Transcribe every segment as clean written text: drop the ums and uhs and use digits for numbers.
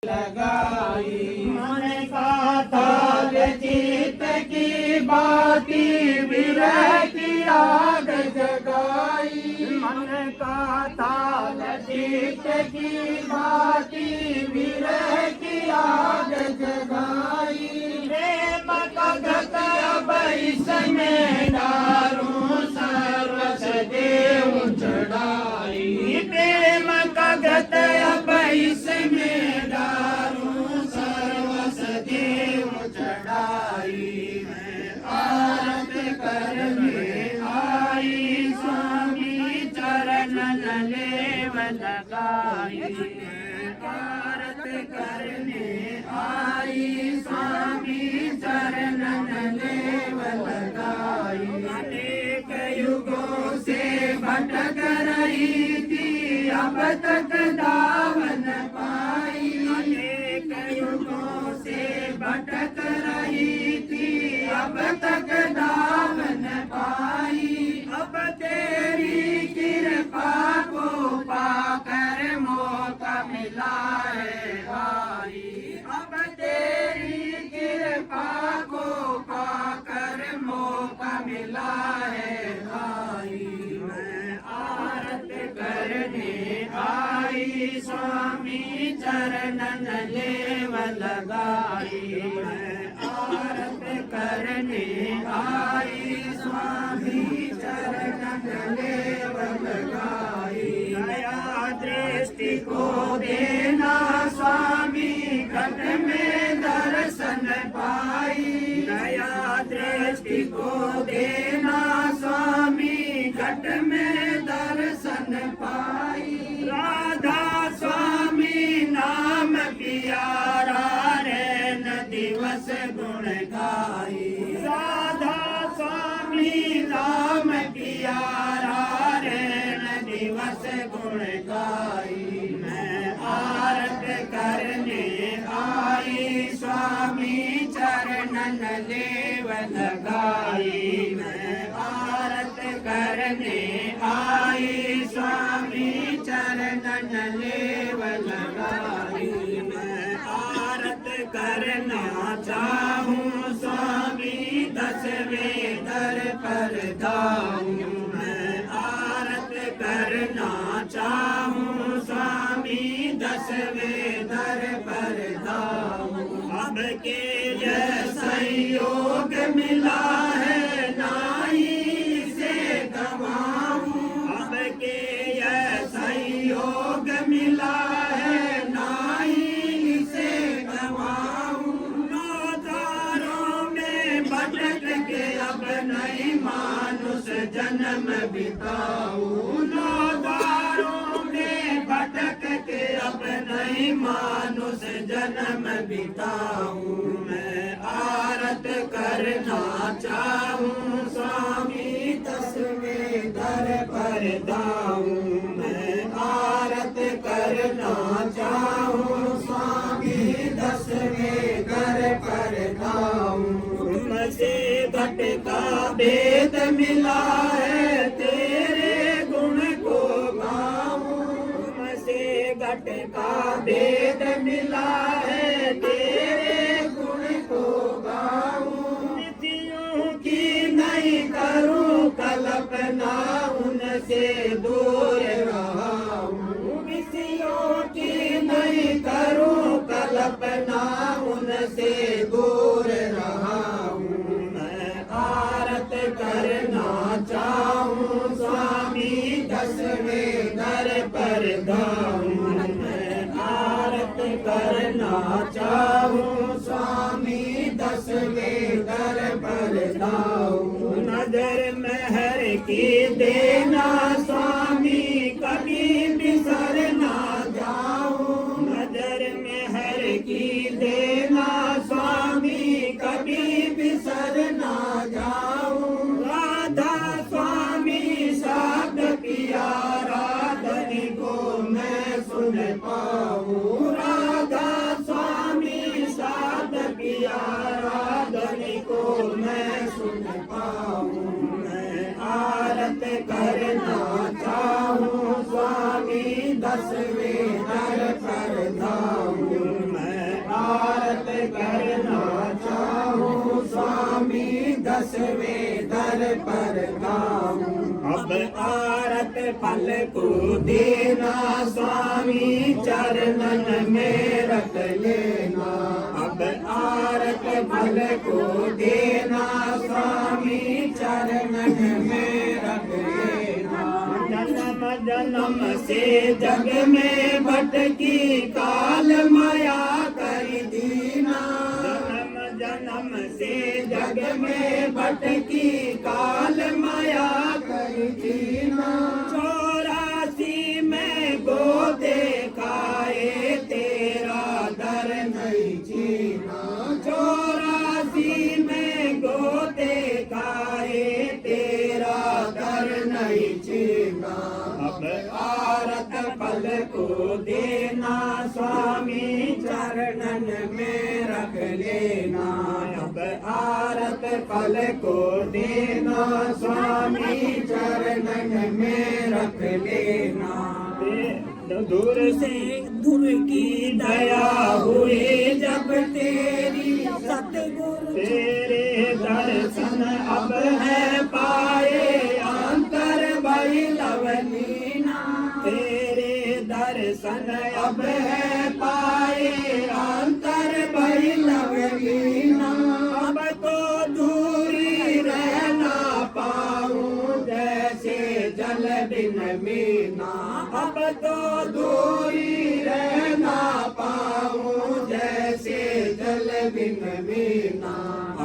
लगाई। मन का ताल चित की बाती विरह की आग जगाई। मन का ताल चित की बाती विरह की आग जगाई। प्रेम का गत अब इसमें डारूं सर्वस देव चढ़ाई। प्रेम का गत अब इसमें डारूं सर्वस देव चढ़ाई। मैं आरत करने आई स्वामी चरणन लेव लगाई। आरत करने आई स्वामी चरणन लेव लगाई। अनेक युगों से भटक रही थी अब तक दावन पाई। अनेक युगों से भटक रही थी अब तक दावन पाई। अब तेरी कृपा को पाकर मौका मिला है भाई। अब तेरी कृपा को पाकर मौका मिला है भाई। मैं आरत करने आई स्वामी चरणन लेव लगाई। मैं आरत करने आई स्वामी चरणन लेव लगाई। दया दृष्टि को देना स्वामी घट में दर्शन पाई। दया दृष्टि को देना स्वामी घट में दर्शन पाई। राधा स्वामी नाम प्यारा रैन दिवस गुण गाई। राधा स्वामी नाम प्यारा रैन दिवस गुण गाई। मैं आरत करने आई स्वामी चरणन लेव लगाई। मैं आरत करने आई स्वामी चरणन लेव लगाई। मैं आरत करना चाहूँ स्वामी 10वें दर पर दाऊँ। मैं आरत करना चाहूँ स्वामी 10वें दर पर दाऊँ। अब के यह संयोग मिला है नाई से गवाऊँ। अब के यह संयोग मिला है नाई से गवाऊँ। नौतारों में भटक के अब नहीं मानुष जन्म बिताऊँ। नौतारों में भटक के अब नहीं मानुष जन्म बिताऊँ। मैं आरत करना चाहूँ स्वामी 10वें दर पर दाऊँ। मैं आरत करना चाहूँ स्वामी 10वें दर पर दाऊँ। तुमसे घट का भेद मिला है तेरे गुण को गाऊँ। तुमसे घट का भेद मिला है तेरे गुण को गाऊँ। निधियों की नहीं करूँ कल्पना उनसे दूर रहाऊँ। निधियों की नहीं करूँ कल्पना उनसे दूर रहाऊँ। मैं आरत करना चाहूँ स्वामी 10वें दर पर दाऊँ। मैं आरत करना चाहूँ स्वामी 10वें दर पर दाऊँ। नजर महर की देना स्वामी कभी बिसर ना जाऊँ। नजर महर की देना स्वामी कभी बिसर ना जाऊँ। राधा स्वामी शब्द प्यारा धनी को मैं सुन पाऊँ। राधा स्वामी शब्द प्यारा धनी को मैं सुन पाऊँ। मैं आरत करना चाहूँ स्वामी 10वें दर पर दाऊँ। 10वें दर पर गाऊं। अब आरत फल को देना स्वामी चरणन में रख लेना। अब आरत फल को देना स्वामी चरणन में रख लेना। जन्म जन्म से जग में भटकी काल माया कर दीना। जन्म जन्म से जग में भटकी काल माया कर दीना। 84 में गोदे खाए तेरा दर नहीं जीना। 84 में गोदे खाए तेरा दर नहीं जीना। अब आरत फल को देना स्वामी चरणन में रख लेना। अब आरत फल को देना स्वामी चरणन में रख लेना। दूर से दूर की दया हुई जब तेरी सतगुरु तेरे दर्शन अब है पाए अंतर भई लवलीना। तेरे दर्शन अब है पाए अंतर भई लवलीना। अब तो दूरी रहना पाऊं जैसे जल बिन मीना। अब तो दूरी रहना पाऊं जैसे जल बिन मीना।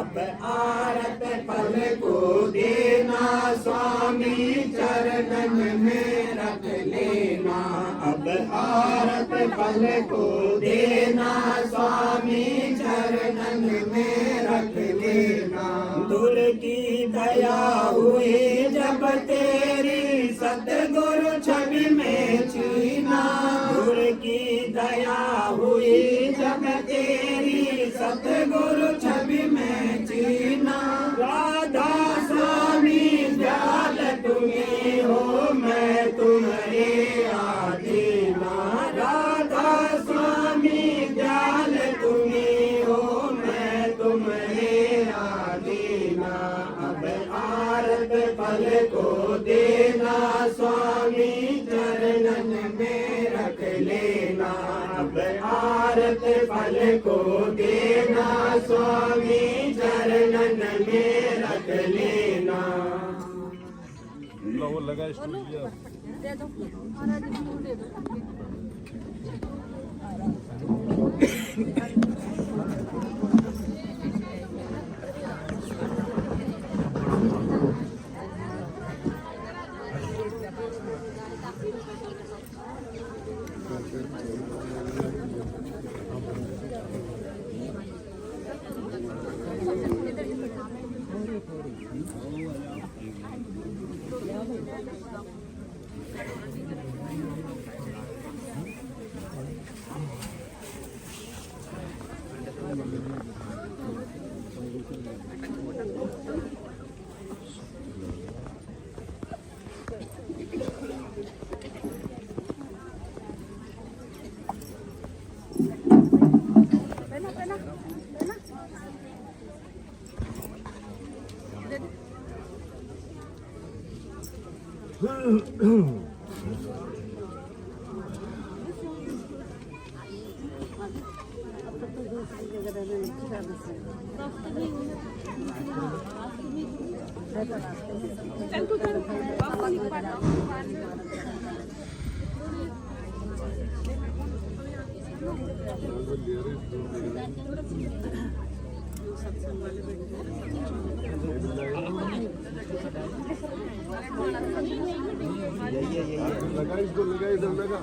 अब आरत फल को देना स्वामी चरणन में रख लेना। अब आरत फल को देना स्वामी चरणन में रख लेना। दूर की दया हुई जब तेरी सतगुरु छवि में छीना। दूर की दया हुई जब तेरी सतगुरु छवि में छीना। राधा स्वामी जाल तुम्ही हो मैं तुम्हारे आधीना। राधा स्वामी जाल तुम्ही हो मैं तुम्हारे आधीना। अब आरत फल को देना स्वामी चरणन में रख लेना। अब आरत फल को देना स्वामी चरणन में रख लेना। वो लगा स्टूडियो दे दो महाराज जी को दे दो। लगा इसको लगा इधर लगा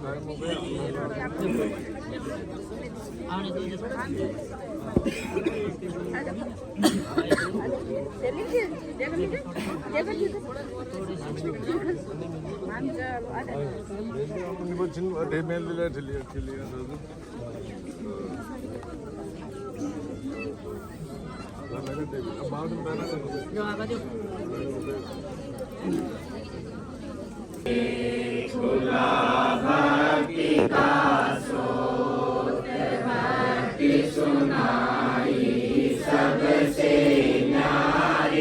टाइम हो गया सुनाई सबसे न्यारी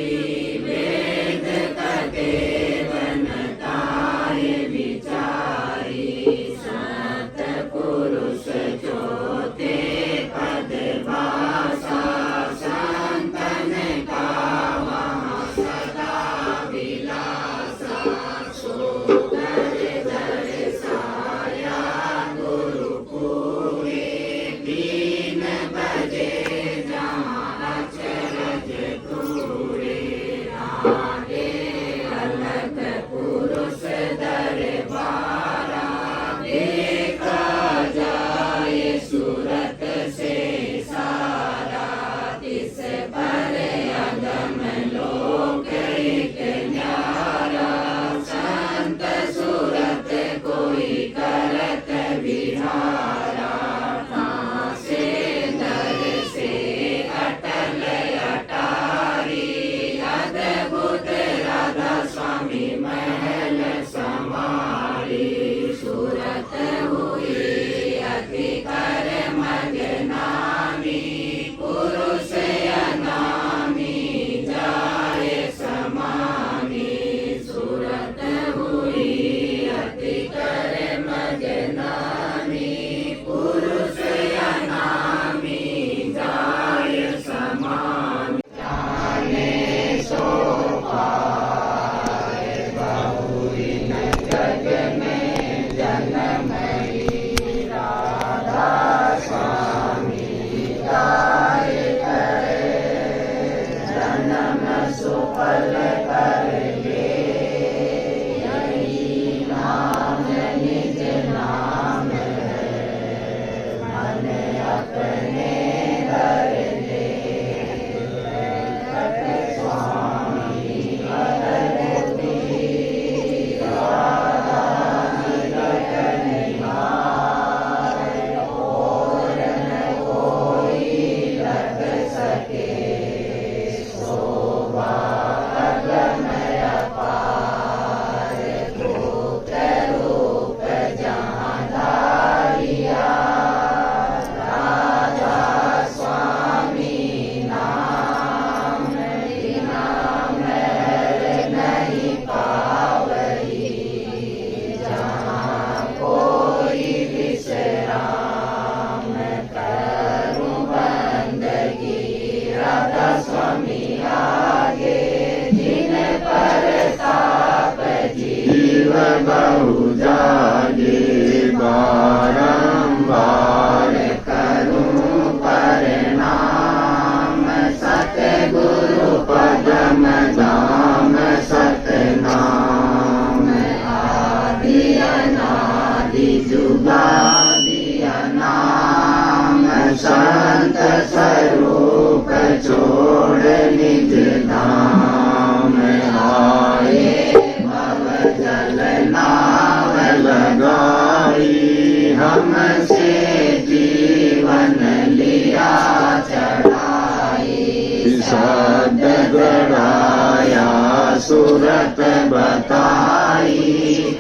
सूरत बताई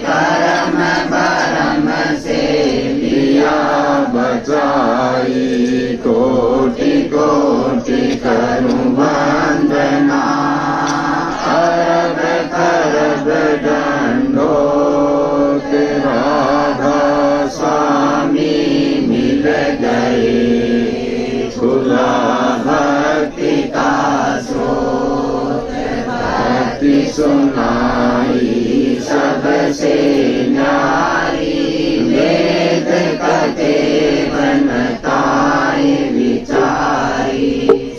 करम भरम से लिया बचाई कोटि कोटि करूं वंदना अरब करब दंडोत राधा स्वामी मिल गए खुला भक्ति का सुनाई सबसे न्यारी वेद कथे बनताई विचारी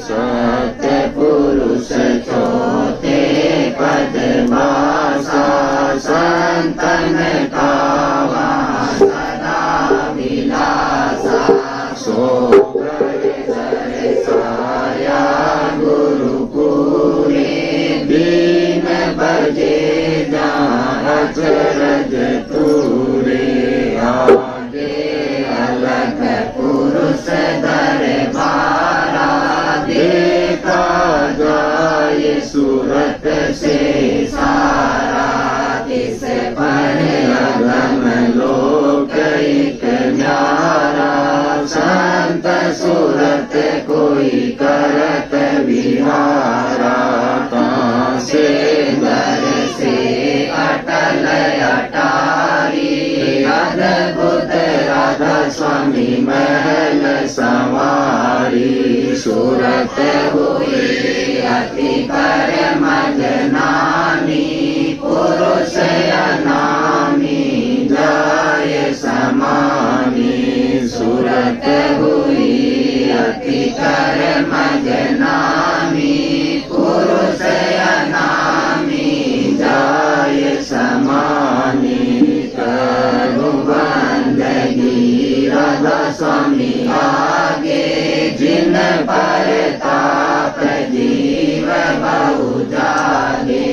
सत्य पुरुष चौथे पद भाषा संतन का सदा विलासा सो साया गुरुपुरे बजे अचरज तूरे आगे अलग पुरुष दरबारा देखा जाए सूरत से सारा किस पर अगम लोक एक न्यारा संत सूरत कोई करत विहारा से दर से अटल अटारी अद्भुत राधा स्वामी महल सवारी सूरत हुई अति पर मजनानी पुरुष अनामी जाय समानी सूरत हुई अति पर मजनानी पुरुष समानी करूं बंदगी राधा स्वामी आगे जिन पर ताप जीव बहु जागे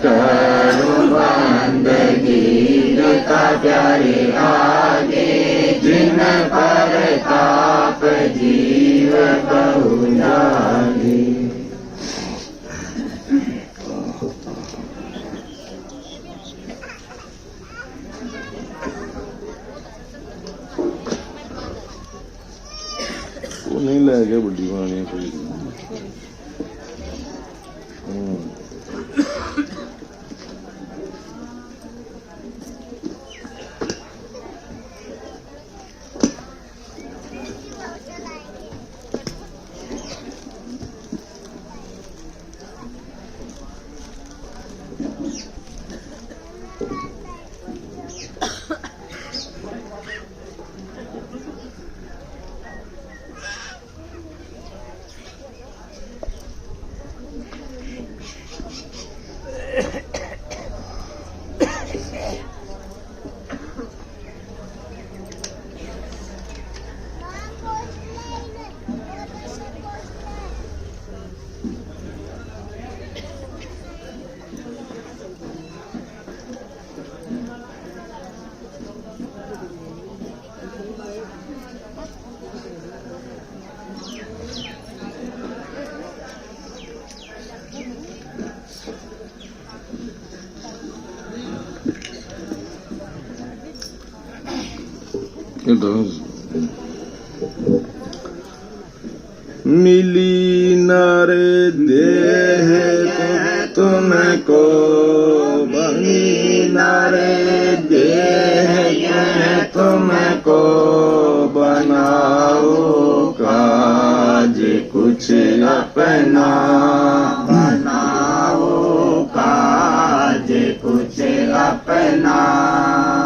करूं बंदगी का प्यारे आगे जिन पर ताप जीव बहु जागे। नहीं ले गए बड़ी बनानी कोई मिली नर देह तुमको बनी नर देह तुमको बनाओ काज कुछ अपना बनाओ काज कुछ अपना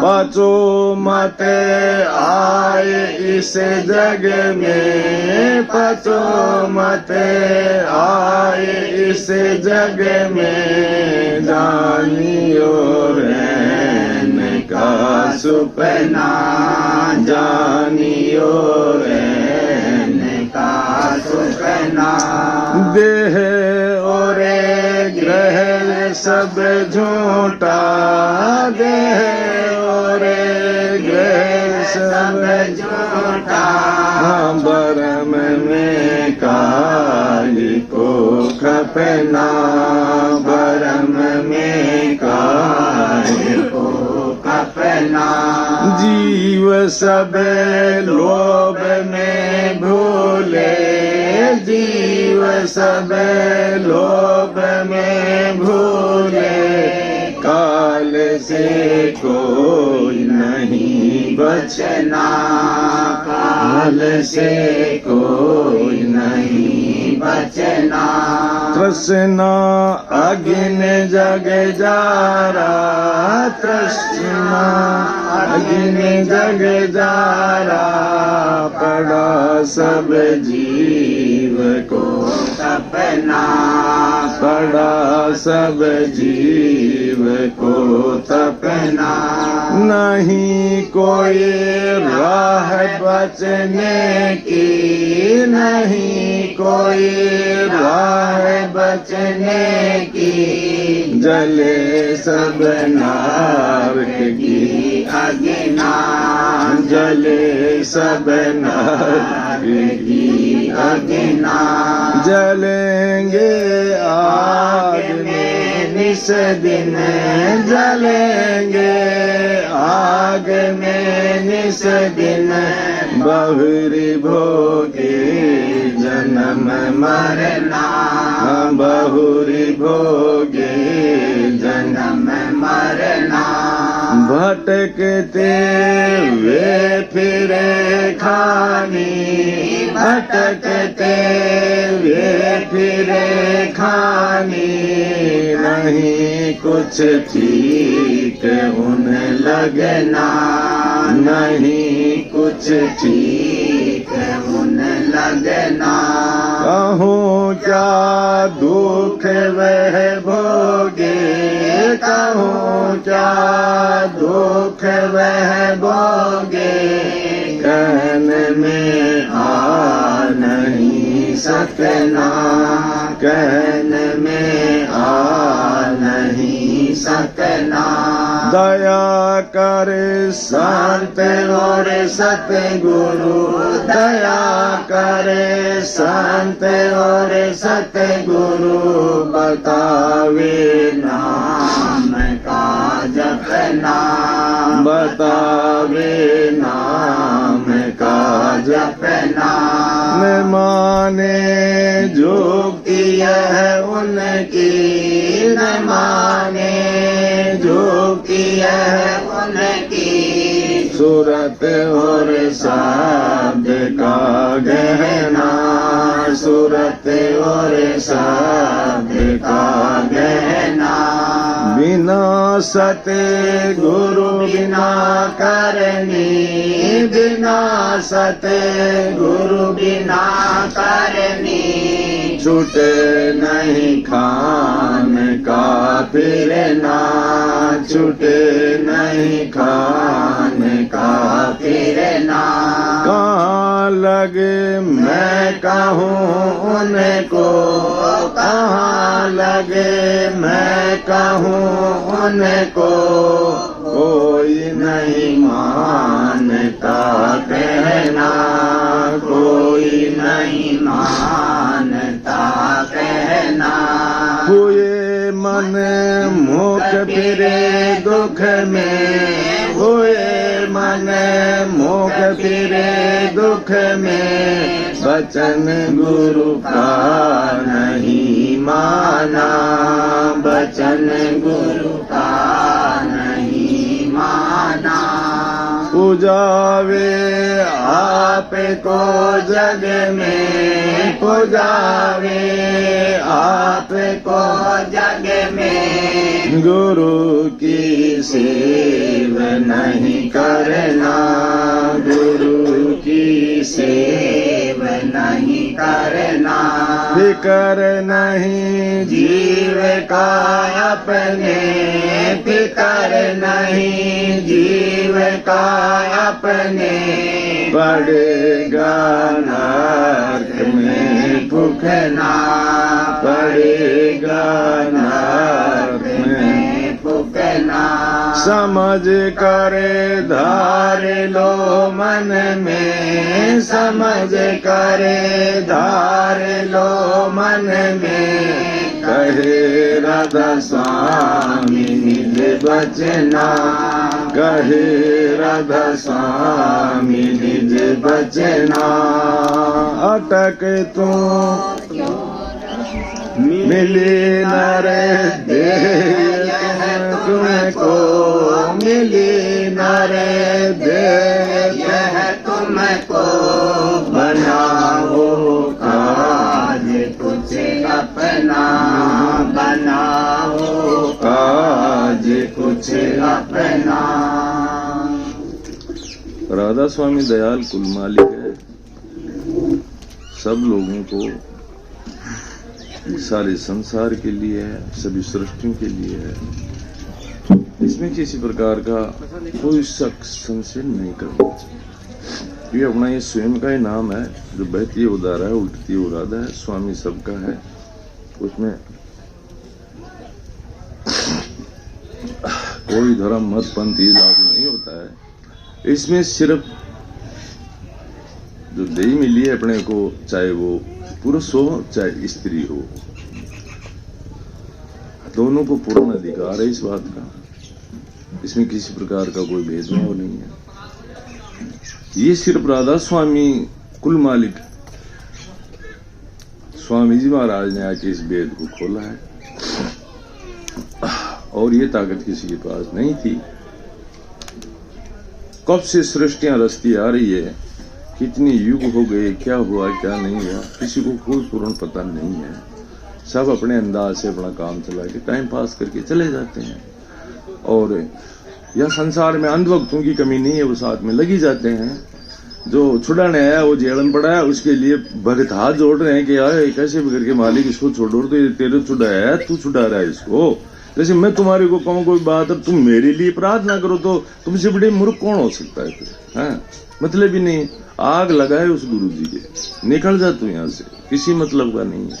बचो मत आए इस जग में बचो मत आए इस जग में जानियो रहने का सुपना जानियो रहने का सुपना देह और ग्रह सब झूठा देह और ग्रह सब झूठा बरम में काली को खपना बरम में काली को खपना जीव सब लोभ में भूले जीव सब लोभ में भूले काल से कोई नहीं बचना काल से कोई नहीं बचना तृष्णा अग्नि जग जारा तृष्णा अग्नि जग जारा पड़ा सब जीव को तपना पड़ा सब जीव को तपना नहीं कोई राह बचने की नहीं कोई राह बचने की जले सब नारक की अग्नि जले सब नारक की अग्नि जलेंगे आग में निस दिन जलेंगे आग में निस दिन बहुरी भोगे जन्म मरना बहुरी भोगे जन्म मरना भटकते वे फिरे खानी भटकते वे फिरे खानी नहीं कुछ ठीक उन्हें लगना नहीं कुछ ठीक उन्हें लगना कहूँ क्या दुख वह भोगे कहूँ क्या दुख वह भोगे कहने में आ नहीं सकना कहने में आ नहीं सकना दया कर संत और सतगुरु दया कर संत और सतगुरु बतावे नाम का जपना बतावे नाम का जपना न माने जो किया है उनकी न माने जो किया है उनकी सूरत और शब्द का गहना सूरत और शब्द का गहना बिना सत्य गुरु बिना करनी बिना सत्य गुरु बिना करनी छूटे नहीं खान का फिरना छूटे नहीं खान का फिरना कहाँ लगे मैं कहूँ उनको कहाँ लगे मैं कहूँ उनको कोई नहीं मानता कहना कोई नहीं मानता कहना हुए मन मुख फिरे दुख में हुए मन मोख फिरे दुख में, वचन गुरु का नहीं माना, वचन गुरु का नहीं माना। पुजावे आप को जग में, पुजावे आप को जग में, गुरु की सेव नहीं करना, गुरु की सेव नहीं करना। फिकर नहीं जीव का अपने, फिकर नहीं जीव का अपने, पड़ेगा नरक में फूकना, पड़ेगा नरक में फूकना। समझ करे धार लो मन में, समझ करे धार लो मन में, कहे राधा स्वामी निज बचना, कहे राधा स्वामी निज बचना। अटक तू मिली न रे देह तुमको, मिली न रे देह तुमको, बनाओ काज कुछ अपना, बनाओ काज कुछ अपना। राधा स्वामी दयाल कुल मालिक है, सब लोगों को, सारे संसार के लिए है, सभी सृष्टियों के लिए है। इसमें किसी प्रकार का कोई शक संशय नहीं करना। ये अपना ये स्वयं का ही नाम है, जो बहती है उदारा है, उल्टती है उरादा है, स्वामी सबका है। उसमें कोई धर्म मत पंथ ये लागू नहीं होता है। इसमें सिर्फ जो देही मिली है अपने को, चाहे वो पुरुष हो चाहे स्त्री हो, दोनों को पूर्ण अधिकार है इस बात का। इसमें किसी प्रकार का कोई भेदभाव नहीं है। ये सिर्फ राधा स्वामी कुल मालिक स्वामी जी महाराज ने आके इस भेद को खोला है, और ये ताकत किसी के पास नहीं थी। कब से सृष्टियां रचती आ रही है, कितने युग हो गए, क्या हुआ क्या नहीं हुआ, किसी को कोई पूर्ण पता नहीं है। सब अपने अंदाज से अपना काम चला के टाइम पास करके चले जाते हैं। और यह संसार में अंधभक्तों की कमी नहीं है, वो साथ में लगी जाते हैं। जो छुड़ाने आया वो जेल में पड़ा है, उसके लिए भगत हाथ जोड़ रहे हैं कि यार कैसे भी करके मालिक इसको छोड़ो, तो ये तेरे छुड़ाया है, तू छुड़ा रहा है इसको। जैसे मैं तुम्हारे को कहूँ कोई बात और तुम मेरे लिए प्रार्थना करो, तो तुमसे बड़े मूर्ख कौन हो सकता है फिर? हाँ, मतलब ही नहीं। आग लगाए उस गुरु जी के, निकल जा तू यहाँ से, किसी मतलब का नहीं है।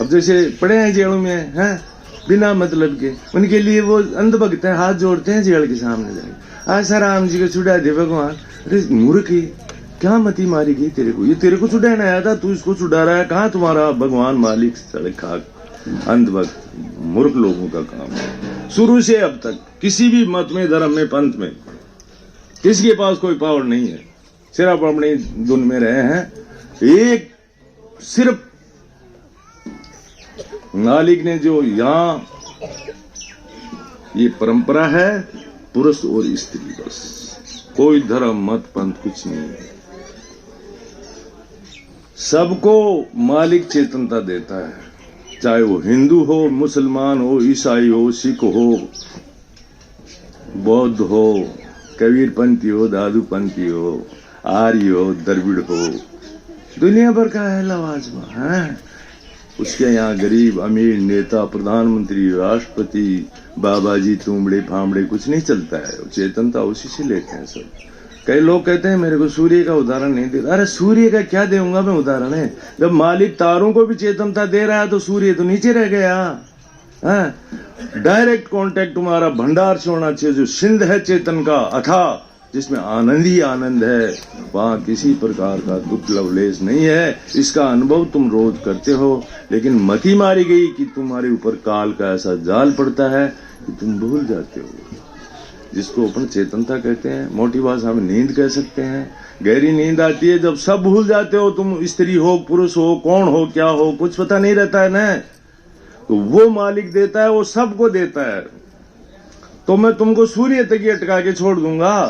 अब जैसे पड़े हैं जेलों में हैं, बिना मतलब के, उनके लिए वो अंधभक्त हैं, हाथ जोड़ते हैं जेल के सामने जाके, आशा राम जी को छुड़ा दे भगवान। अरे मूर्ख ही, क्या मती मारी गई तेरे को? ये तेरे को छुड़ाने आया था, तू इसको छुड़ा रहा है। कहाँ तुम्हारा भगवान मालिक? सड़क खाक, अंधभक्त मूर्ख लोगों का काम है। शुरू से अब तक किसी भी मत में, धर्म में, पंथ में किसी के पास कोई पावर नहीं है, सिर्फ अपनी धुन में रहे हैं। एक सिर्फ मालिक ने जो यहाँ ये परंपरा है, पुरुष और स्त्री, बस कोई धर्म मत पंथ कुछ नहीं है। सबको मालिक चेतनता देता है, चाहे वो हिंदू हो, मुसलमान हो, ईसाई हो, सिख हो, बौद्ध हो, कबीरपंथी हो, दादूपंथी हो, आर्य हो, द्रविड़ हो, दुनिया भर का है लवाजमा है। उसके यहाँ गरीब अमीर, नेता, प्रधानमंत्री, राष्ट्रपति, बाबा जी, तुमड़े फामड़े कुछ नहीं चलता है। चेतनता उसी से लेते हैं सब। कई लोग कहते हैं मेरे को सूर्य का उदाहरण नहीं दे। अरे सूर्य का क्या दूंगा मैं उदाहरण? है जब मालिक तारों को भी चेतनता दे रहा है तो सूर्य तो नीचे रह गया। डायरेक्ट कांटेक्ट तुम्हारा भंडार से होना चाहिए, जो सिंध है चेतन का अथाह, जिसमें आनंद ही आनंद है। वहां किसी प्रकार का दुख लवलेश नहीं है। इसका अनुभव तुम रोज करते हो, लेकिन मति मारी गई कि तुम्हारे ऊपर काल का ऐसा जाल पड़ता है कि तुम भूल जाते हो। जिसको अपन चेतनता कहते हैं, मोटी भाषा में नींद कह सकते हैं। गहरी नींद आती है जब सब भूल जाते हो, तुम स्त्री हो पुरुष हो कौन हो क्या हो कुछ पता नहीं रहता है ना, तो वो मालिक देता है, वो सबको देता है। तो मैं तुमको सूर्य तक ही अटका के छोड़ दूंगा,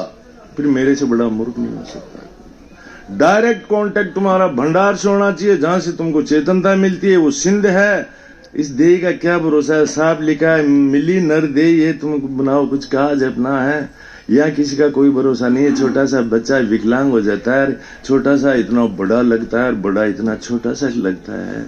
फिर मेरे से बड़ा मूर्ख नहीं हो सकता। डायरेक्ट कांटेक्ट तुम्हारा भंडार से होना चाहिए, जहां से तुमको चेतनता मिलती है, वो सिंध है। इस देह का क्या भरोसा है, साफ लिखा है मिली नर दे, ये तुमको बनाओ कुछ कहा जपना है, या किसी का कोई भरोसा नहीं है। छोटा सा बच्चा विकलांग हो जाता है, छोटा सा इतना बड़ा लगता है, बड़ा इतना छोटा सा लगता है,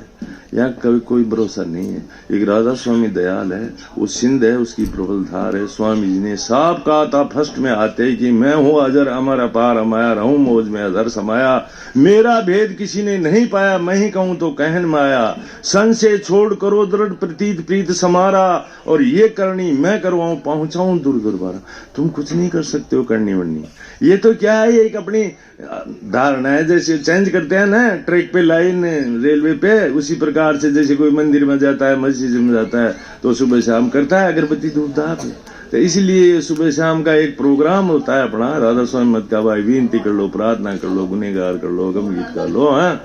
यहाँ कभी कोई भरोसा नहीं है। एक राधा स्वामी दयाल है, वो सिंध है, उसकी प्रबल धार है। स्वामी जी ने साफ कहा था फर्स्ट में आते ही कि मैं हूँ अजर अमर अपार अमाया, रहूं मौज में अजर समाया, मेरा भेद किसी ने नहीं पाया, मैं ही कहूं तो कहन माया, संशय छोड़ करो दृढ़ प्रतीत प्रीत समारा, और ये करनी मैं करवाऊं पहुंचाऊं दूर दुर्बारा। तुम कुछ नहीं कर सकते हो करनी वरनी, ये तो क्या है, एक अपनी धारणा है। जैसे चेंज करते हैं ना ट्रैक पे लाइन रेलवे पे, उसी प्रकार से जैसे कोई मंदिर में जाता है मस्जिद में जाता है तो सुबह शाम करता है अगरबत्ती धूपधाप, तो इसलिए सुबह शाम का एक प्रोग्राम होता है अपना। राधा स्वामी मत का भाई विनती कर लो, प्रार्थना कर लो, गुनहगार कर लो, गम गीत कर लो, हाँ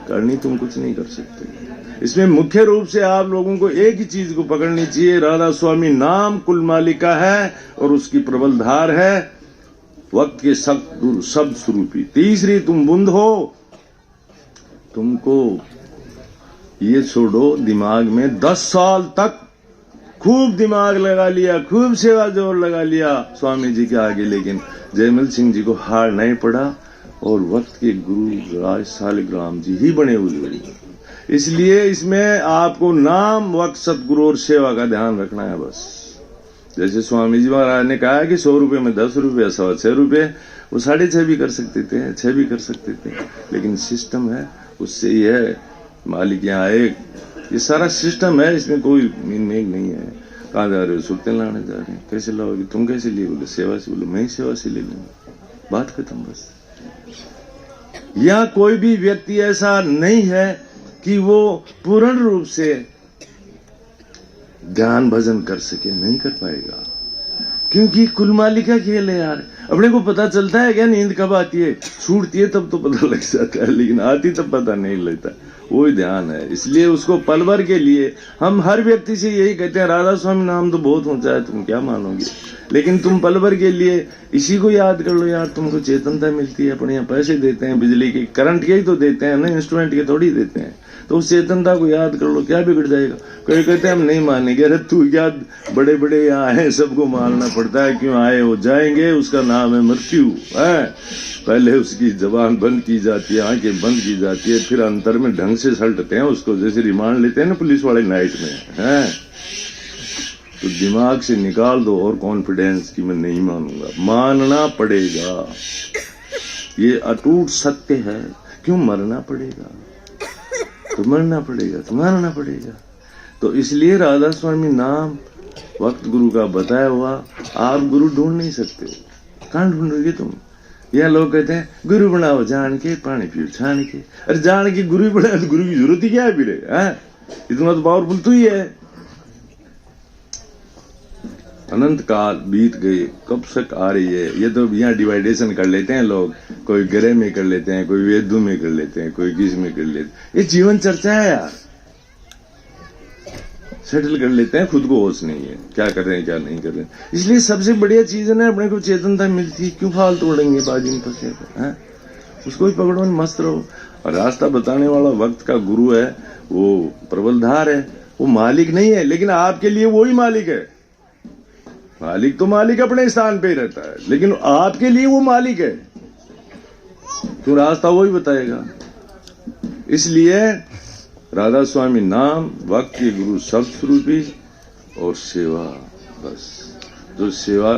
करनी तुम कुछ नहीं कर सकते। इसमें मुख्य रूप से आप लोगों को एक ही चीज को पकड़नी चाहिए, राधा स्वामी नाम कुल मालिका है और उसकी प्रबल धार है, वक्त के सदगुरु शब्द स्वरूपी। तीसरी तुम बुंद हो, तुमको ये छोड़ो दिमाग में 10 साल तक खूब दिमाग लगा लिया, खूब सेवा जोर लगा लिया स्वामी जी के आगे, लेकिन जयमल सिंह जी को हार नहीं पड़ा और वक्त के गुरु राज सालिग्राम जी ही बने हुए। इसलिए इसमें आपको नाम वक्त सतगुरु और सेवा का ध्यान रखना है बस। जैसे स्वामी जी महाराज ने कहा कि 100 रुपए में 10 रुपए, 6 रुपए, वो 6.5 भी कर सकते थे, 6 भी कर सकते थे, लेकिन सिस्टम है उससे ही है। मालिक यहाँ एक, ये सारा सिस्टम है, इसमें कोई मीनिंग नहीं है। कहाँ जा रहे हो, सुरते लाने जा रहे हैं, कैसे लाओगे, तुम कैसे लिए, बोले सेवा से, बोले मैं ही सेवा से ले लूंगा, बात खत्म बस। यहाँ कोई भी व्यक्ति ऐसा नहीं है कि वो पूर्ण रूप से ध्यान भजन कर सके, नहीं कर पाएगा, क्योंकि कुल मालिका खेल है यार। अपने को पता चलता है क्या नींद कब आती है, छूटती है तब तो पता लग जाता है, लेकिन आती तब पता नहीं लगता, वही ध्यान है। इसलिए उसको पल भर के लिए हम हर व्यक्ति से यही कहते हैं, राधा स्वामी नाम तो बहुत ऊंचा है, तुम क्या मानोगे, लेकिन तुम पल भर के लिए इसी को याद कर लो यार, तुमको चेतनता मिलती है। अपने यहाँ पैसे देते हैं बिजली के, करंट के ही तो देते हैं ना, इंस्ट्रूमेंट के थोड़ी देते हैं, तो उस चेतनता को याद कर लो, क्या बिगड़ जाएगा। कोई कहते हैं हम नहीं मानेंगे, अरे तू क्या, बड़े बड़े यहाँ है, सबको मानना पड़ता है, क्यों आए हो जाएंगे, उसका नाम है मृत्यु है। पहले उसकी जबान बंद की जाती है, आंखें बंद की जाती है, फिर अंतर में ढंग से सलटते हैं उसको, जैसे रिमांड लेते हैं ना पुलिस वाले नाइट में है। तो दिमाग से निकाल दो और कॉन्फिडेंस की मैं नहीं मानूंगा, मानना पड़ेगा, ये अटूट सत्य है। क्यों मरना पड़ेगा, तो मरना पड़ेगा, तो मानना पड़ेगा। तो इसलिए राधा स्वामी नाम वक्त गुरु का बताया हुआ, आप गुरु ढूंढ नहीं सकते, कहां ढूंढोगे तुम। यह लोग कहते हैं गुरु बनाओ जान के, पानी पियो छान के, अरे जान के गुरु बनाओ तो गुरु की जरूरत ही क्या है फिर, इतना तो पावरफुल तो ही है। अनंत काल बीत गए, कब तक आ रही है, ये तो यहाँ डिवाइडेशन कर लेते हैं लोग, कोई ग्रह में कर लेते हैं, कोई वेदों में कर लेते हैं, कोई किस में कर लेते हैं, ये जीवन चर्चा है यार, सेटल कर लेते हैं, खुद को होश नहीं है क्या कर रहे हैं क्या नहीं कर रहे हैं। इसलिए सबसे बढ़िया चीज है ना, अपने को चेतनता मिलती है, क्यों फालतू उड़ेंगे बाजी में फंसे हैं, उसको ही पकड़ो, मस्त रहो। और रास्ता बताने वाला वक्त का गुरु है, वो प्रबलधार है, वो मालिक नहीं है, लेकिन आपके लिए वो ही मालिक है। मालिक तो मालिक अपने स्थान पे ही रहता है, लेकिन आपके लिए वो मालिक है, तो रास्ता वो ही बताएगा। इसलिए राधा स्वामी नाम वक्त के गुरु शब्द स्वरूपी और सेवा, बस। जो सेवा,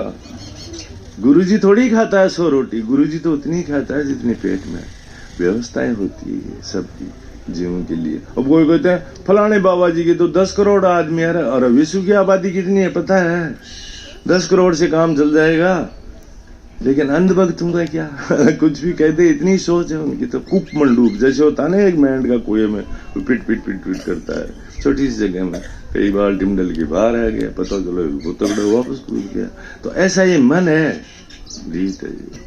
गुरुजी थोड़ी खाता है 100 रोटी, गुरुजी तो उतनी खाता है जितनी पेट में व्यवस्थाएं होती है सबकी जीवन के लिए। अब कोई कहते हैं फलाने बाबा जी के तो 10 करोड़ आदमी है, और विश्व की आबादी कितनी है पता है, 10 करोड़ से काम चल जाएगा, लेकिन अंधभक्त तुमका क्या कुछ भी कहते, इतनी सोच है उनकी। तो कूप मंडूक जैसे होता है ना, एक मेंढक का कुएं में पिट पिट पिट पिट करता है छोटी सी जगह में, कई बार टिमडल के बाहर आ गया, पता चलो वो तगड़ा वापस कूद गया। तो ऐसा ये मन है, रीत है।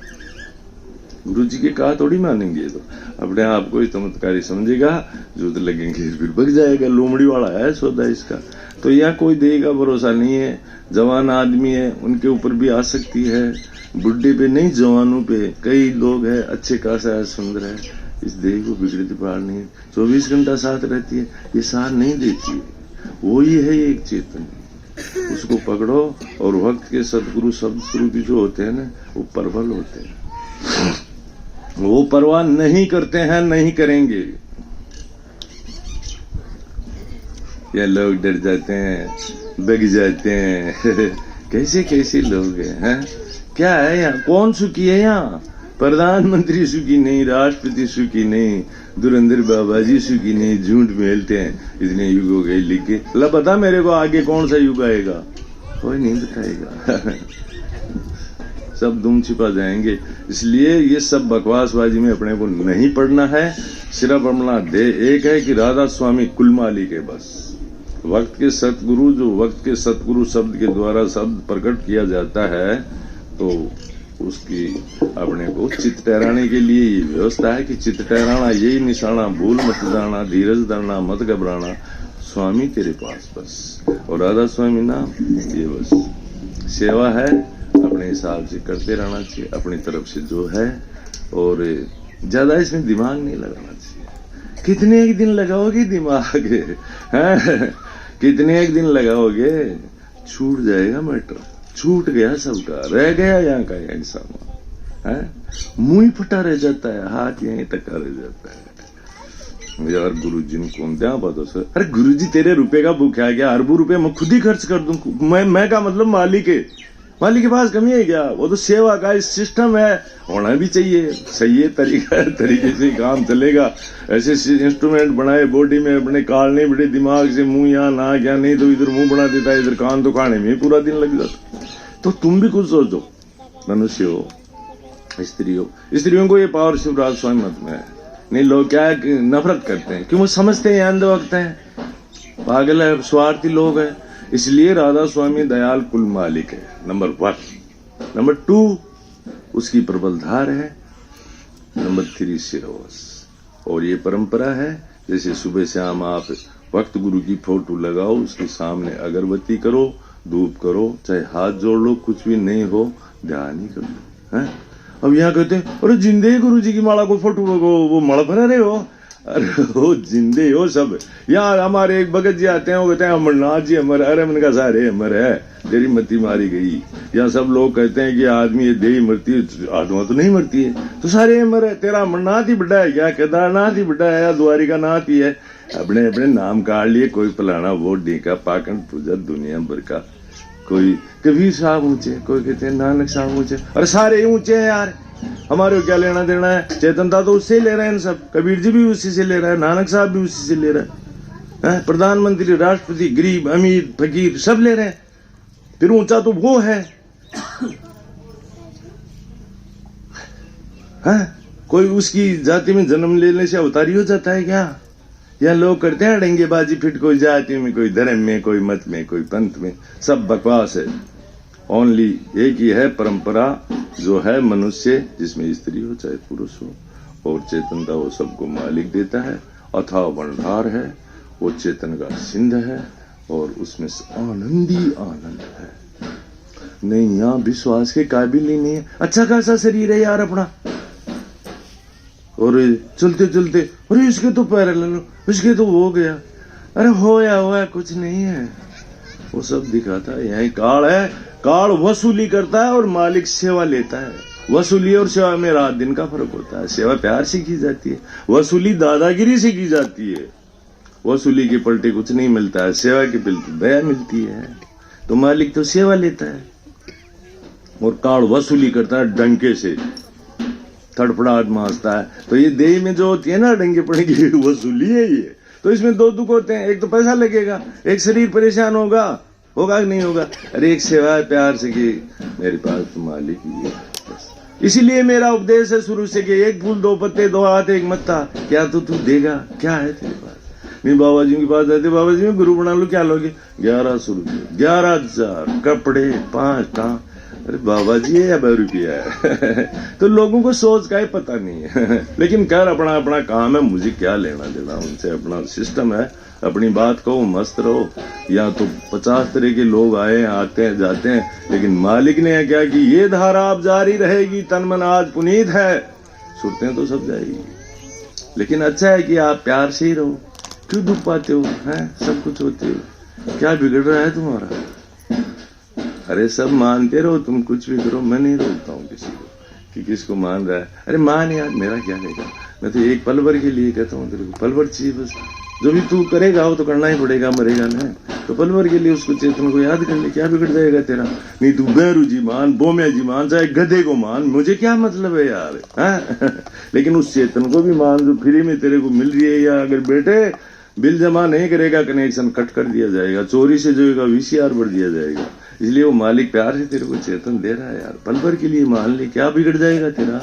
गुरु जी के कहा थोड़ी मानेंगे, तो अपने आप को ही चमत्कारी समझेगा, जो तो लगेंगे फिर बग जाएगा। लोमड़ी वाला है सौदा इसका। तो यहाँ कोई देगा भरोसा नहीं है। जवान आदमी है, उनके ऊपर भी आ सकती है, बुढ़े पे नहीं, जवानों पे कई लोग है, अच्छे खासा है, सुंदर है, इस देह को बिगड़ती पार नहीं। 24 घंटा साथ रहती है, ये साथ नहीं देती है। वो ही है एक चेतन, उसको पकड़ो। और वक्त के सदगुरु शब्द स्वरूपी जो होते हैं ना, वो प्रबल होते हैं, वो परवाह नहीं करते हैं, नहीं करेंगे। ये लोग डर जाते हैं, बग जाते हैं। कैसे कैसे लोग हैं? क्या है यहाँ? कौन सुखी है यहाँ? प्रधानमंत्री सुखी नहीं, राष्ट्रपति सुखी नहीं, धुरंधर बाबा जी सुखी नहीं, झूठ मेलते हैं। इतने युग हो गए लिख के। ला बता मेरे को आगे कौन सा युग आएगा? कोई नहीं बताएगा। सब दुम छिपा जाएंगे। इसलिए ये सब बकवासबाजी में अपने को नहीं पड़ना है। सिर्फ अपना एक है कि राधा स्वामी कुलमाली के बस। वक्त के सतगुरु, जो वक्त के सतगुरु शब्द के द्वारा शब्द प्रकट किया जाता है, तो उसकी अपने को चित्त ठहराने के लिए ये व्यवस्था है कि चित्त ठहराना यही निशाना, भूल मत जाना, धीरज धरना, मत घबराना, स्वामी तेरे पास बस। और राधा स्वामी नाम ये बस सेवा है, अपने हिसाब से करते रहना चाहिए, अपनी तरफ से जो है। और ज्यादा इसमें दिमाग नहीं लगाना चाहिए। कितने एक दिन लगाओगे दिमाग है? कितने एक दिन लगाओगे? छूट जाएगा मैटर, छूट गया सबका, रह गया यहाँ का इंसान है। मुंह ही फटा रह जाता है, हाथ यहीं टका रह जाता है। यार गुरु जी को क्या पता सर? अरे गुरु जी तेरे रुपए का भूखा है क्या? अरबों रुपए मैं खुद ही खर्च कर दूं। मैं का मतलब मालिक के पास कमी है क्या? वो तो सेवा का इस सिस्टम है, होना भी चाहिए। सही है, तरीके से काम चलेगा। ऐसे इंस्ट्रूमेंट बनाए बॉडी में अपने, काटने बड़े दिमाग से, मुंह यहाँ ना क्या, नहीं तो इधर मुंह बना देता है, इधर कान तो खाने में पूरा दिन लग जाता। तो तुम भी कुछ सोचो, मनुष्य हो, स्त्री हो। स्त्रियों को ये पावर शिवराज स्वामी मत में है। नहीं, लोग क्या है, नफरत करते हैं, क्यों? वो समझते हैं अंधभक्त है, पागल है, स्वार्थी लोग है। इसलिए राधा स्वामी दयाल कुल मालिक है, नंबर 1। नंबर 2 उसकी प्रबलधार है। नंबर 3 सिरोस। और ये परंपरा है, जैसे सुबह शाम आप वक्त गुरु की फोटो लगाओ, उसके सामने अगरबत्ती करो, धूप करो, चाहे हाथ जोड़ लो, कुछ भी नहीं हो, ध्यान ही कर लो है। अब यहाँ कहते हैं अरे जिंदे गुरु जी की माला को फोटो वो माला बना रहे हो। अरे वो जिंदे हो सब। यहाँ हमारे एक भगत जी आते हैं, वो कहते हैं अमरनाथ जी अमर। अरे मन का सारे अमर है, तेरी मती मारी गई। यहाँ सब लोग कहते हैं कि आदमी ये देही मरती है, आत्मा तो नहीं मरती है, तो सारे अमर है। तेरा अमरनाथ ही बड़ा है क्या? केदारनाथ ही बड़ा है या द्वारिका नाथ ही है? अपने अपने नाम काट लिए, कोई फलाना वो ढीका पाकन पूजा दुनिया भर का। कोई कबीर साहब ऊंचे, कोई कहते हैं नानक साहब ऊंचे। अरे सारे ऊंचे हैं यार, हमारे को क्या लेना देना है? चेतनता तो उससे ले रहे हैं सब। कबीर जी भी उसी से ले रहा है, नानक साहब भी उसी से ले रहा है, प्रधानमंत्री, राष्ट्रपति, गरीब, अमीर, फकीर सब ले रहे हैं। फिर ऊंचा तो वो है। कोई उसकी जाति में जन्म लेने से अवतारी हो जाता है क्या? या लोग करते हैं डंगेबाजी, फिर कोई जाति में, कोई धर्म में, कोई मत में, कोई पंथ में, सब बकवास है। ओनली एक ही है परंपरा, जो है मनुष्य, जिसमें स्त्री हो चाहे पुरुष हो, और चेतनता वो सबको मालिक देता है। अथाह भंडार है, वो चेतन का सिंध है, और उसमें आनंद ही आनंद है। नहीं, यहाँ विश्वास के काबिल ही नहीं है। अच्छा खासा शरीर है यार अपना, और चलते चलते अरे इसके तो पैर ले लो, इसके तो हो गया। अरे होया कुछ नहीं है, वो सब दिखाता है। यही काल है, काल वसूली करता है और मालिक सेवा लेता है। वसूली और सेवा में रात दिन का फर्क होता है। सेवा प्यार से की जाती है, वसूली दादागिरी से की जाती है। वसूली के पलटे कुछ नहीं मिलता है, सेवा के पलटे दया मिलती है। तो मालिक तो सेवा लेता है और काल वसूली करता है, डंके से थड़फड़ाहट मारता है। तो ये देह में जो होती है ना डंगे पड़े की वसूली है ये। तो इसमें दो दुख होते हैं, एक तो पैसा लगेगा, एक शरीर परेशान होगा कि नहीं होगा। अरे एक सेवा है प्यार से कि मेरे पास तो मालिक ही है बस। इसीलिए मेरा उपदेश है शुरू से कि एक फूल दो पत्ते दो हाथ एक मत्था, क्या तो तू देगा? क्या है तेरे पास? नहीं बाबा जी के पास जाते, बाबा जी में गुरु बना लो, क्या लोगे? 1100 रुपये, 11,000 कपड़े, 5 टाँग। अरे बाबा जी ये 50 रुपया है। तो लोगों को सोच का ही पता नहीं है। लेकिन कर अपना अपना काम है, मुझे क्या लेना देना उनसे, अपना सिस्टम है, अपनी बात कहो, मस्त रहो। या तो 50 तरह के लोग आए आते हैं जाते हैं, लेकिन मालिक ने क्या कि ये धारा अब जारी रहेगी, तन मन आज पुनीत है, सुरतें तो सब जाएगी। लेकिन अच्छा है कि आप प्यार से ही रहो, क्यों दुख पाते हो हैं? सब कुछ होते हो, क्या बिगड़ रहा है तुम्हारा? अरे सब मानते रहो, तुम कुछ भी करो, मैं नहीं रोकता हूँ किसी को कि किसको मान रहा है। अरे मान यार, मेरा क्या लेगा, मैं तो एक पल भर के लिए कहता हूँ तेरे को, पल भर चाहिए बस। जो भी तू करेगा वो तो करना ही पड़ेगा, मरेगा ना, तो पल भर के लिए उसको चेतन को याद कर ले, क्या बिगड़ जाएगा तेरा? नहीं तू बैरू जी मान, बोम्या जी मान, चाहे गधे को मान, मुझे क्या मतलब है यार, है? लेकिन उस चेतन को भी मान जो फ्री में तेरे को मिल रही है। या अगर बेटे बिल जमा नहीं करेगा, कनेक्शन कट कर दिया जाएगा, चोरी से जो है VCR भर दिया जाएगा। इसलिए वो मालिक प्यार से तेरे को चेतन दे रहा है यार, पल भर के लिए मान ले, क्या बिगड़ जाएगा तेरा?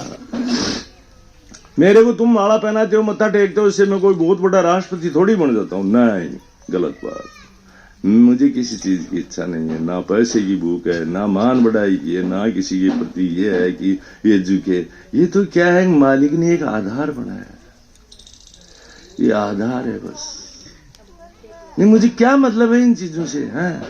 मेरे को तुम माला पहनाते हो, मत्था टेकते हो, इससे मैं कोई बहुत बड़ा राष्ट्रपति थोड़ी बन जाता हूँ। नहीं, गलत बात। मुझे किसी चीज की इच्छा नहीं है, ना पैसे की भूख है, ना मान बढ़ाई की है, ना किसी के प्रति ये है कि ये झुके। ये तो क्या है, मालिक ने एक आधार बनाया, ये आधार है बस। नहीं मुझे क्या मतलब है इन चीजों से, हैं?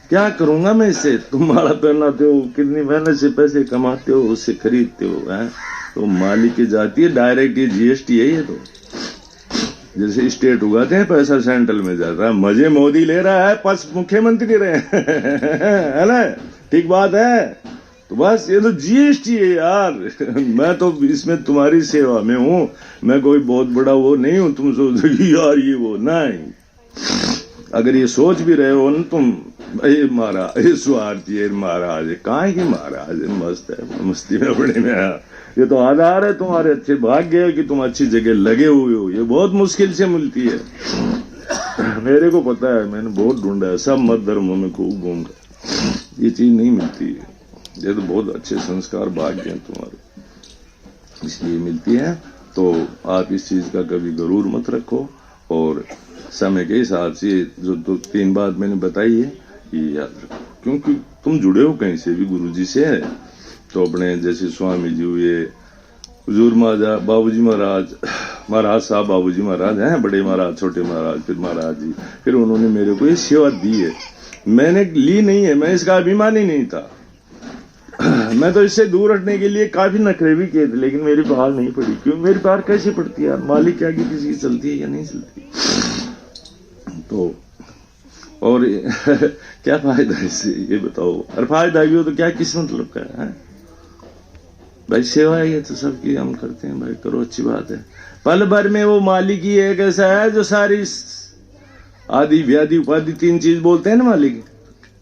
क्या करूंगा मैं इससे? तुम माला पहनाते हो, कितनी मेहनत से पैसे कमाते हो, उससे खरीदते हो, हैं? तो मालिक की जाती है डायरेक्ट, ये GST है। ये तो जैसे स्टेट उगाते हैं, पैसा सेंट्रल में जाता है, मजे मोदी ले रहा है, पस मुख्यमंत्री रहे है ना, ठीक बात है। तो बस ये तो GST है यार। मैं तो इसमें तुम्हारी सेवा में हूं, मैं कोई बहुत बड़ा वो नहीं हूं, तुम सोचो यार ये वो नहीं। अगर ये सोच भी रहे हो ना तुम, ये महाराज, ये स्वार्थी है महाराज, कहाँ की महाराज, मस्त है, मस्ती में अपने में है। ये तो आधार है तुम्हारे, अच्छे भाग्य है कि तुम अच्छी जगह लगे हुए हो, ये बहुत मुश्किल से मिलती है। मेरे को पता है, मैंने बहुत ढूंढा है, सब मत धर्मों में खूब घूम कर, ये चीज नहीं मिलती है। ये तो बहुत अच्छे संस्कार भाग्य हैं तुम्हारे, इसलिए मिलती है। तो आप इस चीज का कभी गरूर मत रखो, और समय के हिसाब से जो 2-3 बात मैंने बताई है ये याद रखो, क्योंकि तुम जुड़े हो कहीं से भी, गुरु जी से है। तो अपने जैसे स्वामी जी हुए, हुजूर महाराज, बाबूजी महाराज, महाराज साहब बाबूजी महाराज हैं, बड़े महाराज, छोटे महाराज, फिर महाराज जी, फिर उन्होंने मेरे को ये सेवा दी है। मैंने ली नहीं है, मैं इसका अभिमानी नहीं था। मैं तो इससे दूर हटने के लिए काफी नखरे भी किए थे, लेकिन मेरी बहाल नहीं पड़ी। क्यों मेरी बहाल कैसे पड़ती है यार? मालिक के आगे किसी की चलती है या नहीं चलती? तो और क्या फायदा है इससे, ये बताओ। और फायदा भी हो तो क्या, किस मतलब का है? भाई सेवा है, ये तो सबकी हम करते हैं भाई, करो, अच्छी बात है। पल भर में वो मालिक ही एक ऐसा है जो सारी आदि व्याधि उपाधि 3 चीज बोलते हैं ना मालिक।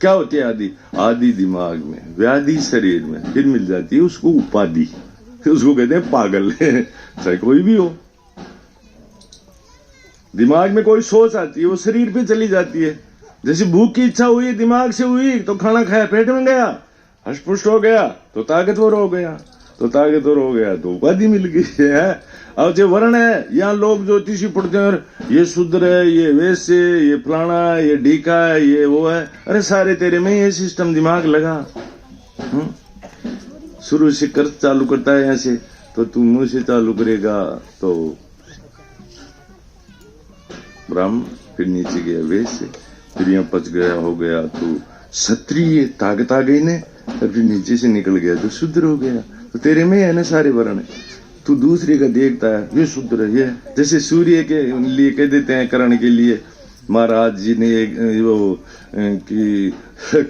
क्या होती है आदि? आदि दिमाग में, व्याधि शरीर में, फिर मिल जाती है उसको उपाधि, फिर उसको कहते हैं पागल। चाहे कोई भी हो, दिमाग में कोई सोच आती है, वो शरीर पे चली जाती है। जैसे भूख की इच्छा हुई दिमाग से हुई, तो खाना खाया, पेट में गया, हष्टपुष्ट हो गया, तो ताकतवर हो गया, तो ताकतवर हो गया तो उपाधि मिल गई है। और जो वर्ण है, यहाँ लोग ज्योतिषी पढ़ते हैं, ये शूद्र है, ये वैश्य, ये फलाना, ये ढीका है, ये वो है। अरे सारे तेरे में ये सिस्टम दिमाग लगा, शुरू से कर चालू करता है यहाँ से, तो तू मुंह से चालू करेगा तो ब्राह्मण, फिर नीचे गया वैश्य, फिर यहाँ पच गया हो गया तो क्षत्रिय, ताकत आ गई ने, और फिर नीचे से निकल गया तो शूद्र हो गया। तो तेरे में है ना सारे वर्ण, तू दूसरे का देखता है, ये शूद्र है। ये जैसे सूर्य के लिए कह देते हैं करण के लिए, महाराज जी ने वो कि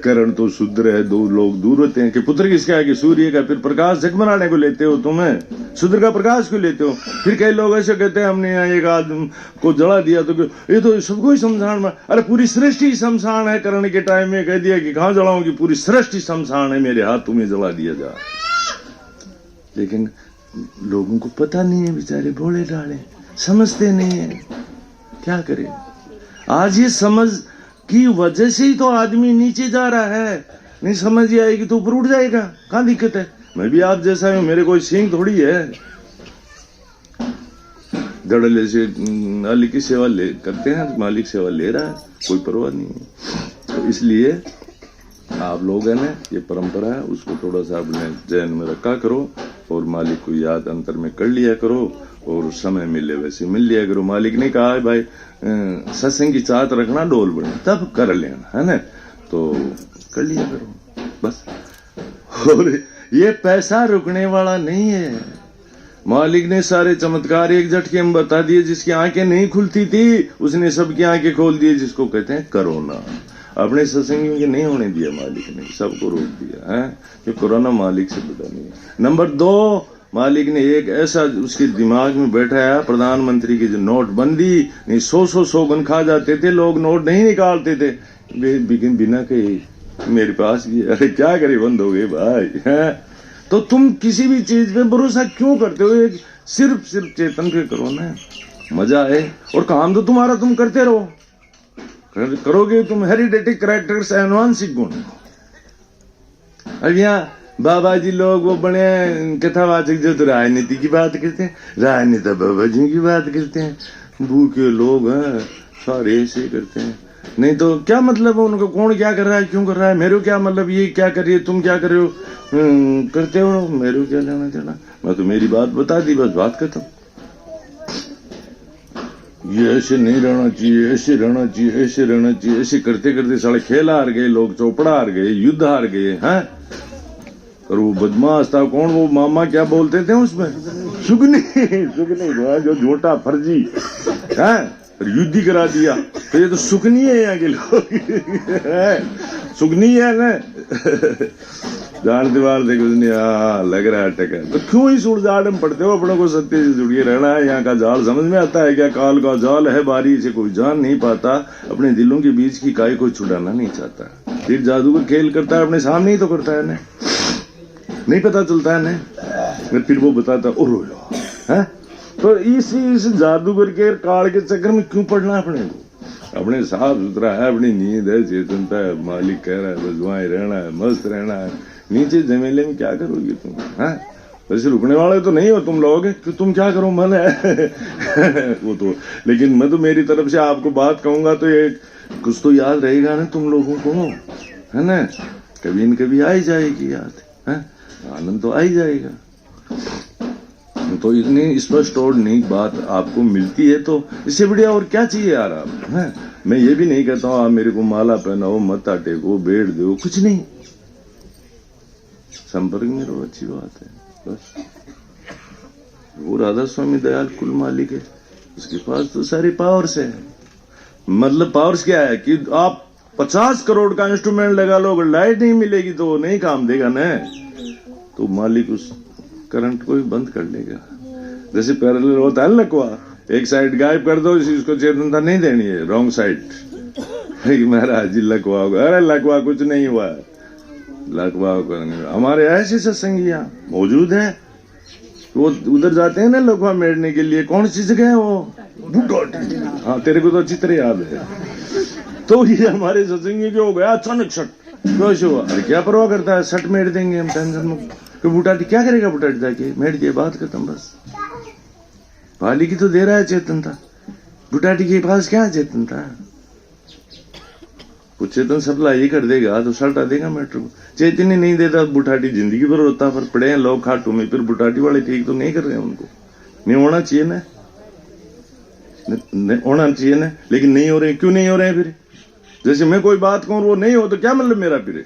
करण तो शूद्र है, 2 लोग दूर होते हैं कि पुत्र किसका है, कि सूर्य का। फिर प्रकाश झकमराने को लेते हो तुम्हें, शूद्र का प्रकाश क्यों लेते हो? फिर कई लोग ऐसे कहते हैं हमने यहाँ एक आदमी को जला दिया, तो ये तो सबको ही शमशान में। अरे पूरी सृष्टि शमशान है, करण के टाइम में कह दिया कि कहाँ जलाऊंगी, पूरी सृष्टि शमशान है, मेरे हाथ तुम्हें जला दिया जा। लेकिन लोगों को पता नहीं है, बेचारे भोले डाले, समझते नहीं है, क्या करें। आज ये समझ की वजह से ही तो आदमी नीचे जा रहा है। नहीं समझ ही आएगी तो ऊपर उठ जाएगा, कहाँ दिक्कत है? मैं भी आप जैसा हूं, मेरे कोई सींग थोड़ी है। धड़ल्ले से मालिक की सेवा ले करते हैं, मालिक सेवा ले रहा है, कोई परवाह नहीं है। तो इसलिए आप लोग है ना, ये परंपरा है, उसको थोड़ा सा अपने जहन में रखा करो और मालिक को याद अंतर में कर लिया करो और समय मिले वैसे मिल लिया करो। मालिक ने कहा है भाई सत्संग की चाहत रखना, डोल बने तब कर लेना, है ना, तो कर लिया करो बस। और ये पैसा रुकने वाला नहीं है। मालिक ने सारे चमत्कार एक झटके में बता दिए। जिसकी आंखें नहीं खुलती थी उसने सबकी आंखें खोल दी, जिसको कहते हैं कोरोना। अपने सत्संगियों के नहीं होने दिया मालिक ने, सबको रोक दिया है, कि कोरोना मालिक से बड़ा नहीं है। नंबर 2, मालिक ने एक ऐसा उसके दिमाग में बैठाया, प्रधानमंत्री की जो नोटबंदी, नहीं 100 सौगन खा जाते थे लोग, नोट नहीं निकालते थे बिना कहे मेरे पास भी, अरे क्या करे बंद हो गए भाई, है। तो तुम किसी भी चीज पे भरोसा क्यों करते हो? सिर्फ चेतन पे करो ना, मजा आए। और काम तो तुम्हारा तुम करते रहो, करोगे तुम हेरिडेटिक कैरेक्टर्स, आनुवंशिक गुण। अब यहाँ बाबा जी लोग वो बने कथावाचक जो तो राजनीति की बात करते हैं, राजनेता बाबा जी की बात करते हैं, भूखे लोग हैं सारे ऐसे करते हैं। नहीं तो क्या मतलब है उनको, कौन क्या कर रहा है, क्यों कर रहा है, मेरे को क्या मतलब, ये क्या कर रही है, तुम क्या कर रहे हो, करते हो, मेरे को क्या लेना देना। मैं तो मेरी बात बता दी, बस बात खत्म। ये ऐसे नहीं रहना चाहिए, ऐसे रहना चाहिए, ऐसे रहना चाहिए, ऐसे करते करते साले खेल हार गए लोग, चौपड़ा हार गए, युद्ध हार गए हैं। और वो बदमाश था कौन, वो मामा क्या बोलते थे उसमें, सुगनी जो झूठा फर्जी है, युद्ध करा दिया। तो ये तो सुगनी है यहाँ के लोग सुगनी है ना जानते वाल देखो नहीं, लग रहा है टका। तो क्यों ही सुरजाड़ में पड़ते हो, अपनों को सत्य से जुड़िए रहना है। यहाँ का जाल समझ में आता है क्या, काल का जाल है बारी से कोई जान नहीं पाता, अपने दिलों के बीच की काई कोई छुड़ाना नहीं चाहता। फिर जादू का खेल करता है, अपने सामने ही तो करता है ना, नहीं पता चलता है ना, फिर वो बताता ओ रो है। तो इस जादूगर के काल के चक्कर में क्यों पड़ना अपने को? अपने साफ सुथरा है, अपनी नींद है, चेतनता है, मालिक कह रहा है बस वहां रहना है, मस्त रहना है। नीचे जमेले में क्या करोगे तुम, है? वैसे रुकने वाले तो नहीं हो तुम लोग, कि तुम क्या करो मन है वो तो। लेकिन मैं तो मेरी तरफ से आपको बात कहूंगा तो ये कुछ तो याद रहेगा ना तुम लोगों को, है ना, कभी न कभी आ ही जाएगी याद, है, आनंद तो आ ही जाएगा। तो इतनी स्पष्ट और नई बात आपको मिलती है तो इससे बढ़िया और क्या चाहिए यार आप, है? मैं ये भी नहीं कहता हूं आप मेरे को माला पहनाओ, मत्था टेको, बेड़ दो, कुछ नहीं, संपर्क में रहो, अच्छी बात है बस। वो राधा स्वामी दयाल कुल मालिक है, उसके पास तो सारी पावर्स है। मतलब पावर्स क्या है कि आप 50 करोड़ का इंस्ट्रूमेंट लगा लो, अगर लाइट नहीं मिलेगी तो नहीं काम देगा ना, तो मालिक उस करंट को ही बंद कर लेगा। जैसे पैरेलल होता है लकवा, एक साइड गायब कर दो, इसको चेतनता नहीं देनी है, रॉन्ग साइड महाराज जी लकवा होगा, अरे लकवा कुछ नहीं हुआ, लकवा हमारे ऐसे सत्संगियां मौजूद है, वो उधर जाते हैं ना लकवा मेड़ने के लिए। कौन सी जगह है वो, बुटोटी, हाँ तेरे को तो अच्छी तरह याद है। तो ये हमारे सत्संगी जो हो गया अचानक सट, कैसे हुआ, अरे क्या परवाह करता है, सट मेड़ देंगे हम, टेंशन में। तो बुटाटी क्या करेगा, बुटाटी जाके मेड़ के बात खत्म बस। पाली की तो दे रहा है चेतनता, बुटाटी के पास क्या है चेतनता, कुछ चेतन सप्लाई ही कर देगा तो सल्टा देगा मैटर को। चेतन ही नहीं देता बुटाटी जिंदगी भर होता, पर पड़े हैं लोग खाटू में, फिर बुटाटी वाले ठीक तो नहीं कर रहे हैं, उनको नहीं होना चाहिए ना, होना चाहिए ना, लेकिन नहीं हो रहे। क्यों नहीं हो रहे हैं फिर? जैसे मैं कोई बात कहूं वो नहीं हो तो क्या मतलब मेरा, फिर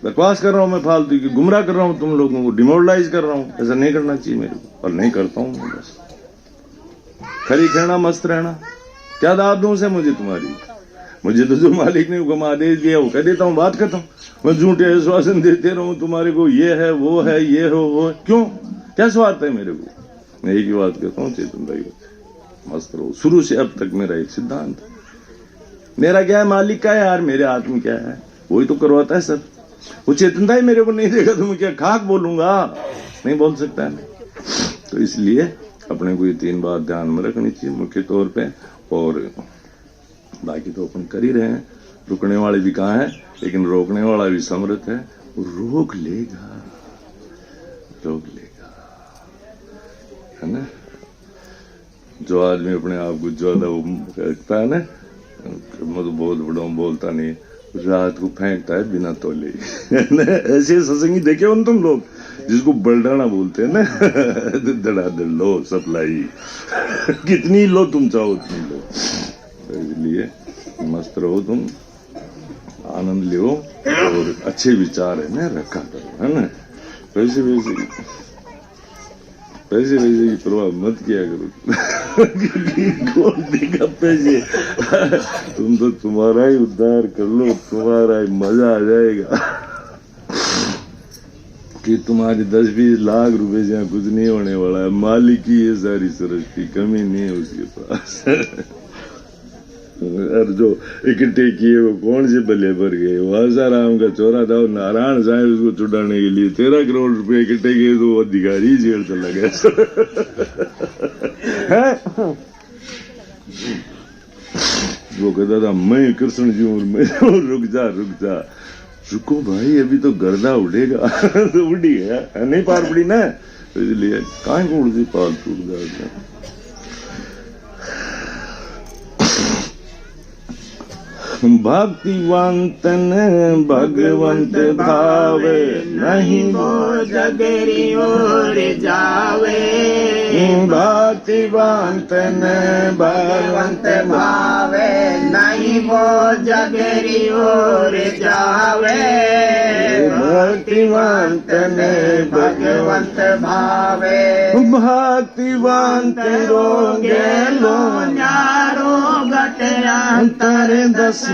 बकवास कर रहा हूं मैं, फालतू की गुमराह कर रहा हूं तुम लोगों को, डिमोरलाइज कर रहा हूं। ऐसा नहीं करना चाहिए मेरे को, और नहीं करता हूं मैं। बस खरी कहना, मस्त रहना, क्या दाद दूं से मुझे तुम्हारी, मुझे तो जो मालिक ने हुक्म आदेश दिया वो कह देता हूं, बात खत्म। मैं झूठे आश्वासन देते रहूं तुम्हारे को, ये है वो है, ये हो वो है, क्यों, क्या स्वार्थ है मेरे को? मैं एक ही बात कहता हूँ, चेतन भाई मस्त रहो। शुरू से अब तक मेरा एक सिद्धांत, मेरा क्या है, मालिक का है यार, मेरे हाथ में क्या है, वही तो करवाता है सब। वो चेतनता ही मेरे को नहीं देगा तो मैं क्या खाक बोलूंगा, नहीं बोल सकता है। तो इसलिए अपने को ये 3 बात ध्यान में रखनी चाहिए मुख्य तौर पे, और बाकी तो अपन कर ही रहे हैं। रुकने वाले भी कहाँ है, लेकिन रोकने वाला भी समर्थ है, वो रोक लेगा, रोक लेगा, है ना। जो आदमी अपने आप को ज्यादा वो रखता है ना, मैं तो बहुत बड़ा हूँ, बोलता नहीं, रात को फेंकता है बिना तोले। ऐसे सत्संगी देखे हो तुम लोग, जिसको बलडाना बोलते हैं ना, धड़ाधड़ लो सप्लाई, कितनी लो तुम चाहो उतनी लो। तो इसलिए मस्त रहो तुम, आनंद लियो और अच्छे विचार है ना रखा करो, है ना। पैसे की परवाह मत किया करो। कौन देगा पैसे, तुम तो तुम्हारा ही उद्धार कर लो, तुम्हारा ही मजा आ जाएगा। कि तुम्हारी 10-20 लाख रुपए जहाँ कुछ नहीं होने वाला है, मालिक की ये सारी सृष्टि, कमी नहीं है उसके पास। और जो इकट्ठे किए वो कौन से बल्ले भर गए, वो आसाराम का चौरा था, नारायण साहब उसको छुड़ाने के लिए 13 करोड़ रुपए इकट्ठे किए, तो वो अधिकारी जेल चला गया। वो कहता था मैं कृष्ण जी हूँ, मैं रुक जा रुको भाई, अभी तो गर्दा उड़ेगा। तो उड़ ही गया, नहीं पार पड़ी ना, तो इसलिए कहाँ को उड़ती पार टूट जाता। भक्तिवंत न भगवंत भावे, नहीं वो जगरी ओर जावे। भक्तिवंत न भगवंत भावे, नहीं वो जगरी ओर जावे। भक्तिवंत न भगवंत भावे, भक्तिवंत रोगे लो न्यारो घट अंतर दस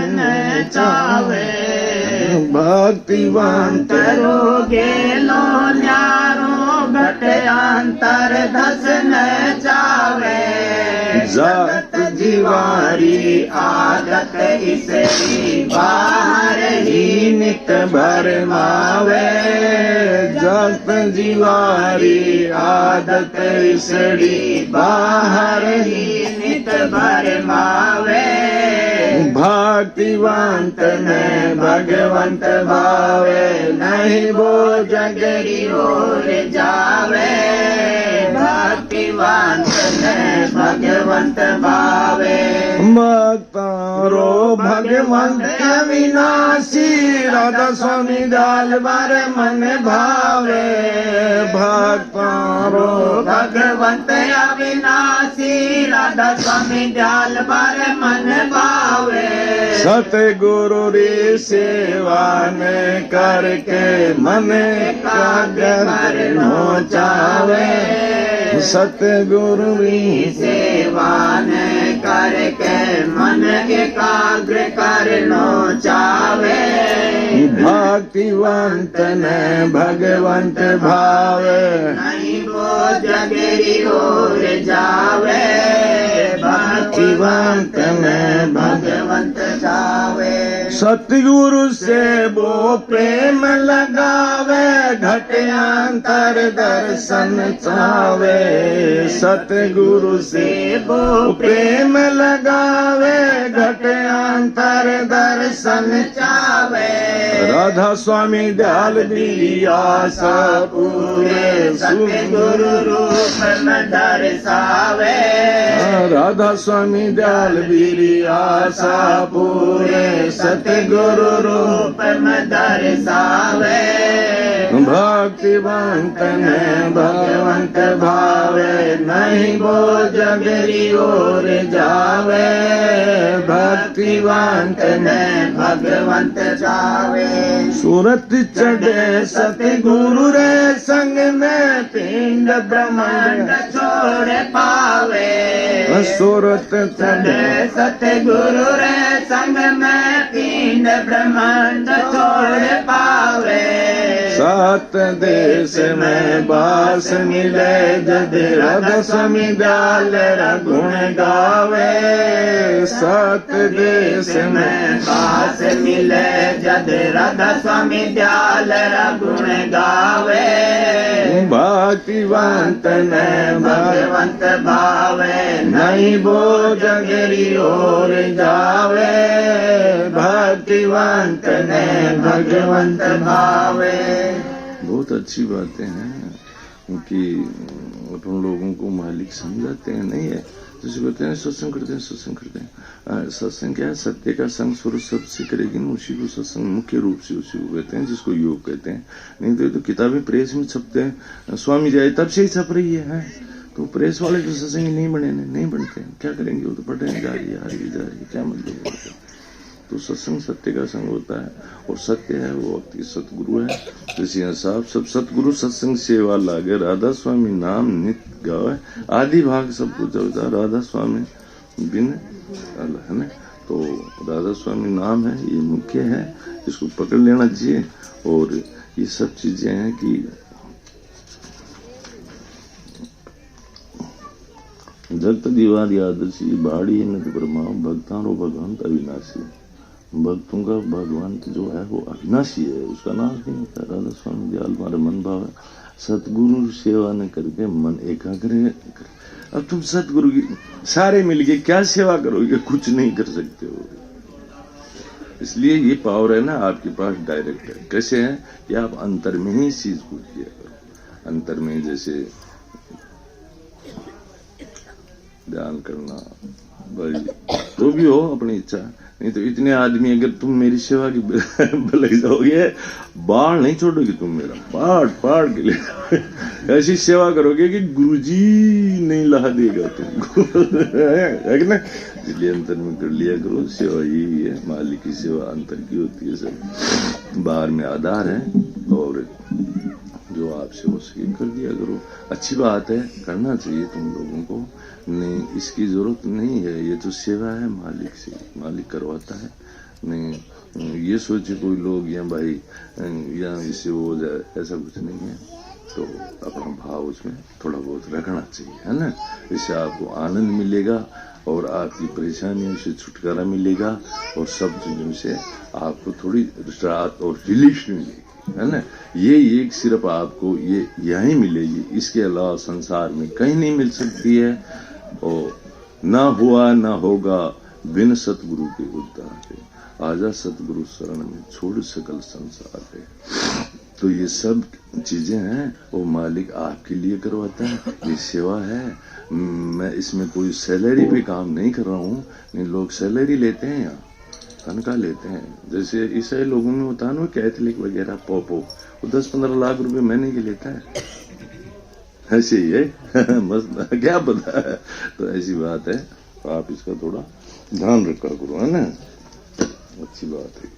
चावे। भक्तिवंत रोगे लो न्यारो घट अंतर धस न चावे। जगत जीवारी आदत इसरी, बाहर ही नित भरमावे। जगत जीवारी आदत इसरी, बाहर ही नित भरमावे। भक्तिवंत ने भगवंत भावे, नहीं वो जगरी ओर जावे। भक्तिवंत ने भगवंत भावे, भक्तारो भगवंत अविनाशी। राधा स्वामी दाल बार मन भावे। भक्तारो भगवंत अविनाशी, राधा स्वामी दाल बार मन भावे। सतगुरु री सेवा ने करके, मन एकाग्र करनो चावे। सतगुरु री सेवा ने करके, मन एकाग्र करनो चावे। भक्तिवंत ने भगवंत भावे, नहीं वो जगरी ओर जावे। भक्तिवंत ने भगवंत जावे। सतगुरु से वो प्रेम लगावे, घटांतर दर्शन चावे। सतगुरु से वो प्रेम लगावे, घटांतर दर्शन चावे। राधा स्वामी दयाल भी आशा पूरे, सतगुरु रूप में दर्शावे। राधा स्वामी दयाल भी आशा पूरे, सतगुरु रूप में दर्शावे। भक्तिवंत ने भगवंत भावे, नहीं वो जगरी ओर जावे। भक्तिवंत ने भगवंत जावे। सूरत चढ़े सतगुरु रे संग में, पिंड ब्रह्मांड छोड़ पावे। सूरत चढ़े सतगुरु रे संग में, पिंड ब्रह्मांड छोड़ पावे। सात देश में बास मिले, जद राधा स्वामी दयाल गुण गावे। सात देश में बास मिले, जद राधा स्वामी दयाल गुण गावे। भक्तिवंत ने भगवंत भावे, नहीं वो जगरी ओर जावे। भक्तिवंत ने भगवंत भावे। बहुत अच्छी बातें हैं। कि अपन लोगों को मालिक समझाते हैं, नहीं है। जैसे कहते हैं सत्संग करते हैं, सत्संग करते हैं। सत्संग क्या है? सत्य का संग स्वरूप सबसे करेगी ना, उसी को सत्संग मुख्य रूप से उसी को कहते हैं, जिसको योग कहते हैं। नहीं तो ये तो किताबें प्रेस में छपते हैं, स्वामी जाए तब से ही छप रही है। तो प्रेस वाले तो सत्संग नहीं बने, नहीं बनते, क्या करेंगे? वो तो पढ़ने जा रही है, आ रही जा रही है, क्या मतलब है? तो सत्संग सत्य का संग होता है, और सत्य है वो भक्ति सतगुरु है। जैसे साहब सब सतगुरु सत्संग सेवा लागे, राधा स्वामी नाम नित गावे, आदि भाग सब कुछ होता राधा स्वामी बिन है ना। तो राधा स्वामी नाम है, ये मुख्य है, इसको पकड़ लेना चाहिए। और ये सब चीजें हैं कि जगत दीवार आदर्शी बाड़ी नद ब्रह्मा भक्तारो भगवंत अविनाशी। भक्तों का भगवान जो है वो अविनाशी है, उसका नाश नहीं होता। राधा स्वामी दयाल हमारे मन भाव है, सतगुरु सेवा न करके मन एकाग्र कर। अब तुम सतगुरु की सारे मिलके क्या सेवा करोगे? कुछ नहीं कर सकते हो। इसलिए ये पावर है ना आपके पास डायरेक्ट है। कैसे है कि आप अंतर में ही चीज को किया करो। अंतर में जैसे ध्यान करना भाई तो भी हो अपनी इच्छा। नहीं तो इतने आदमी अगर तुम मेरी सेवा की लग जाओगे, बाढ़ नहीं छोड़ोगे तुम मेरा, पाड़ के लिए ऐसी सेवा करोगे कि गुरुजी नहीं ला देगा तुमको है ना। इसलिए अंतर में कर लिया करो। सेवा यही है, मालिक की सेवा अंतर की होती है, सब बाहर में आधार है। और जो आपसे हो सके कर दिया करो। अच्छी बात है, करना चाहिए तुम लोगों को। नहीं, इसकी जरूरत नहीं है, ये तो सेवा है मालिक से, मालिक करवाता है। नहीं ये सोचे कोई लोग या भाई या इससे हो जाए, ऐसा कुछ नहीं है। तो अपना भाव उसमें थोड़ा बहुत रखना चाहिए, है ना। इससे आपको आनंद मिलेगा और आपकी परेशानियों से छुटकारा मिलेगा, और सब चीजों से आपको थोड़ी राहत और रिलीफ मिलेगी, है ना। ये एक सिर्फ आपको ये यहीं मिलेगी, इसके अलावा संसार में कहीं नहीं मिल सकती है। और ना हुआ ना होगा बिन सतगुरु के उद्धार के, आजा सतगुरु शरण में छोड़ सकल संसार है। तो ये सब चीजें हैं वो मालिक आपके लिए करवाता है, ये सेवा है। मैं इसमें कोई सैलरी पे काम नहीं कर रहा हूँ। नहीं, लोग सैलरी लेते हैं, यहाँ तनख्वाह लेते हैं। जैसे ईसाई लोगों में होता है ना, कैथलिक वगैरह पोपो, वो 10-15 लाख रुपए महीने के लेता है। ऐसे ही है मस्त, क्या पता है। तो ऐसी बात है, तो आप इसका थोड़ा ध्यान रखा करो, है ना। अच्छी बात है।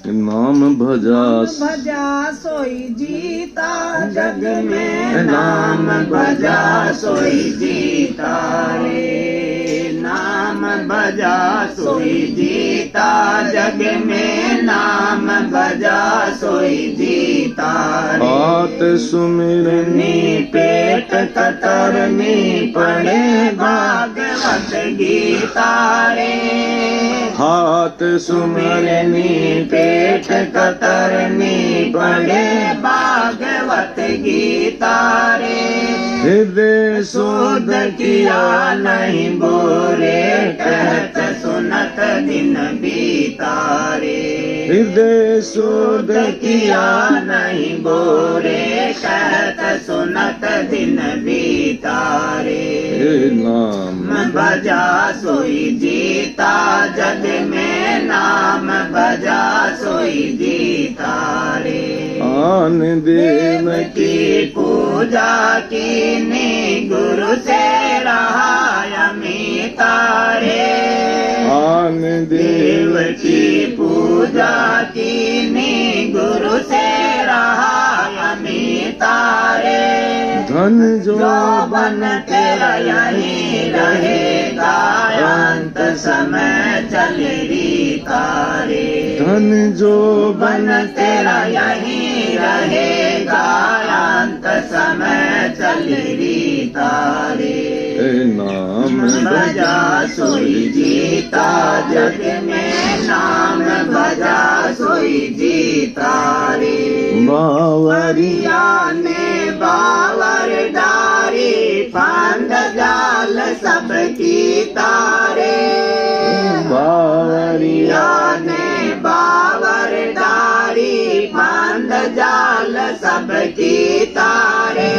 नाम भजा सोई जीता जग में, नाम भजा सोई जीता रे। नाम भजा सोई जीता जग में, नाम भजा सोई जीता रे। हाथ सुमिरनी पेट कतरनी पढ़े भागवत गीता रे। हाथ सुमिरनी पेट कतरनी पढ़े भागवत गीता रे। हृदय शोध किया नहीं बोरे, कहत सुनत दिन बीता रे। हृदय शोध किया नहीं बोरे, कहत सुनत दिन बीता रे। नाम भजा सोई जीता जग में, नाम भजा सोई जीता रे। आन देव की पूजा कीनी, गुरु से रहा अमिता रे। आन देव की पूजा कीनी, गुरु से रहा अमिता रे। धन जो बन तेरा यहीं रहेगा, अंत समय चल रीता रे। धन जो बन तेरा यहीं रहेगा, अंत समय चल रीता रे। नाम भजा सोई जीता जग में, नाम भजा सोई जीता रे। बावरिया ने बावर डारी की तारे बावरिया ने बावरदारी फांद जाल सबकी तारे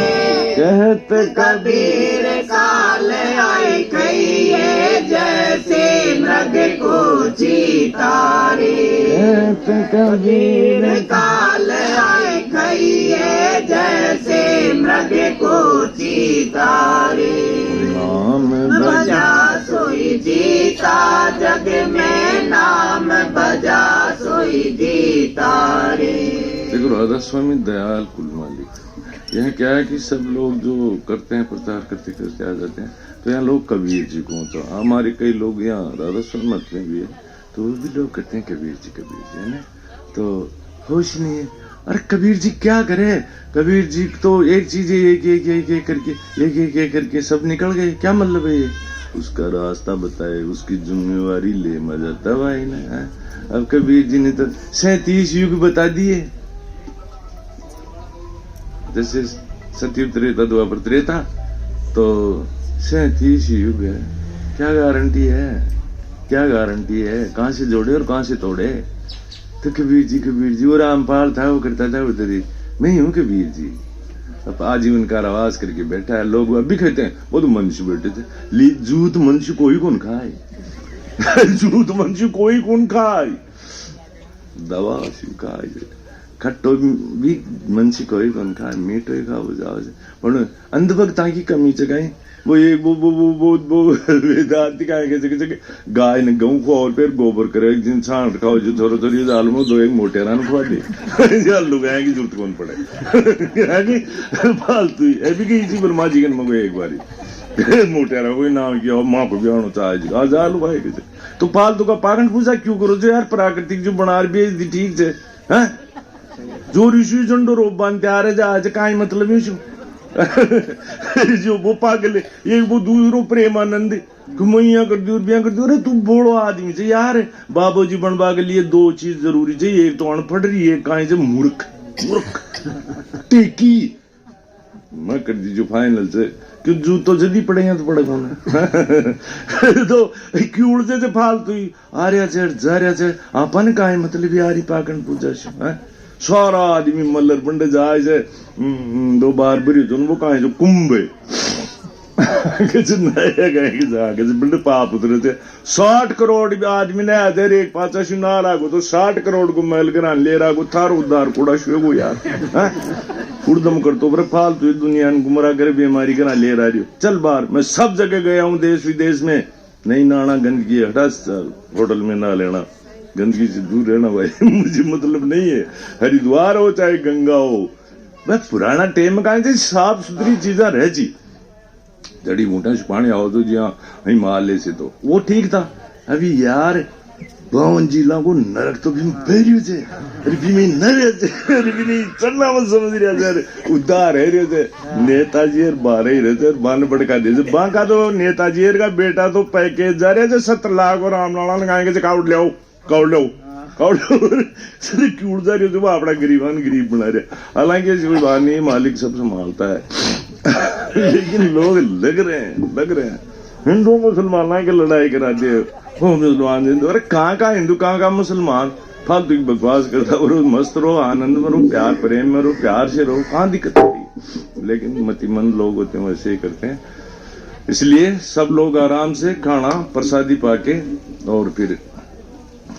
कहत कबीर काल आई कहिए जैसे मृग को चीतारे कहत कबीर काल आई कहिए जैसे मृग को चीतारे नाम बजा सोई जीता जग में नाम बजा सोई जीता रे। देखो राधा स्वामी दयाल कुल मालिक, यह क्या है कि सब लोग जो करते हैं प्रचार करते करते आ जाते हैं, तो यहाँ लोग कबीर जी को, तो हमारे कई लोग यहाँ राधा स्वामी मत में भी है, तो वो भी लोग कहते हैं कबीर जी है ना, तो होश नहीं है। अरे कबीर जी क्या करे, कबीर जी तो एक चीज एक करके सब निकल गए, क्या मतलब है ये? उसका रास्ता बताए, उसकी जिम्मेवारी ले, मजा तब आई ना है? अब कबीर जी ने तो 37 युग बता दिए, जैसे सतयुग त्रेता द्वापर त्रेता, तो 37 युग है। क्या गारंटी है, क्या गारंटी है? कहाँ से जोड़े और कहाँ से तोड़े? तो कबीर जी वो रामपाल था, वो करता था उधर ही, मैं ही हूँ कबीर जी। अब आजीवन कारावास करके बैठा है, लोग अभी कहते हैं वो तो मनुष्य बैठे थे, जूत मनुष्य कोई कौन खाए जूत मनुष्य कोई कौन खाए, दवा खाए, खट्टो भी मनुष्य कोई कौन खाए, मीठो ही खाओ जाओ। पर अंधभक्ता की कमी चकाई, वो एक वो वेदांति का गाय ने गऊ को और फिर गोबर करे, एक दिन छांट खाओ जो थोड़ा थोड़ी दाल में दो एक मोटे रान खुआ दे आलू गाय की जरूरत कौन पड़े फालतू ही भी गई थी ब्रह्मा जी के मगो एक बारी मोटेरा कोई नाम किया माँ को भी आना चाहे आज आलू गाय के, तो फालतू का पाखंड पूजा क्यों करो? जो यार प्राकृतिक जो बना भी ठीक है, जो ऋषि झंडो रोप बांधते आ रहे जा का मतलब है जो वो पागल है, एक वो दूसरो प्रेमानंद मैया कर दी और ब्याह कर दी। अरे तू बोलो आदमी से यार, बाबूजी बनवा के लिए दो चीज जरूरी चाहिए, एक तो अनपढ़ रही है, कहीं से मूर्ख टेकी मैं कर दी जो फाइनल से क्यों जूतो जल्दी पड़े हैं तो पड़े कौन तो क्यों से फालतू ही आ रहा जा रहा अपन का मतलब यार पाकन पूजा है। सारा आदमी मल्लर पंडे जाए से 2 बार बरी तो वो कहा जो कुंभे पिंड पाप उतरे थे 60 करोड़ आदमी ने आते एक पाचा सुना रहा तो 60 करोड़ को मैल करान ले रहा को थार उद्धार कूड़ा शुरू यार उड़दम कर तो फालतू दुनिया गुमराह करे बीमारी करा ले रहा रही। चल बाहर, मैं सब जगह गया हूँ देश विदेश में, नहीं नाना गंदगी हटा, होटल में ना लेना, गंदगी से दूर रहना भाई मुझे मतलब नहीं है, हरिद्वार हो चाहे गंगा हो, मैं पुराना टेम का साफ सुथरी चीजा रह जी, जड़ी बूटा पानी आओ तो जी हिमालय से तो वो ठीक था। अभी यार 52 जिला को नरक तो भी भेरियो छे, अरे भी में नरे अरे भी नहीं चढ़ना मत समझ रहा यार, उद्धार है रे नेताजी और बारे ही रहते बान बड़का दे बांका तो नेताजी का बेटा तो पैकेज जा रहे 70 लाख और रामलाला लगाएंगे काउड ले क्यों जा रही हो वो अपना गरीबान गरीब बना रहे, हालांकि कोई बात नहीं, मालिक सब संभालता है लेकिन लोग लग रहे हैं हिंदू मुसलमाना की लड़ाई कराते हैं, मुसलमान हिंदू, अरे कहाँ हिंदू कहाँ मुसलमान, फालतू की बकवास करता और मस्त रहो, आनंद में रहो, प्यार प्रेम में रहो, प्यार से रहो, कहाँ दिक्कत होती। लेकिन मतिमंद लोग होते हैं वैसे ही करते हैं, इसलिए सब लोग आराम से खाना प्रसादी पाके और फिर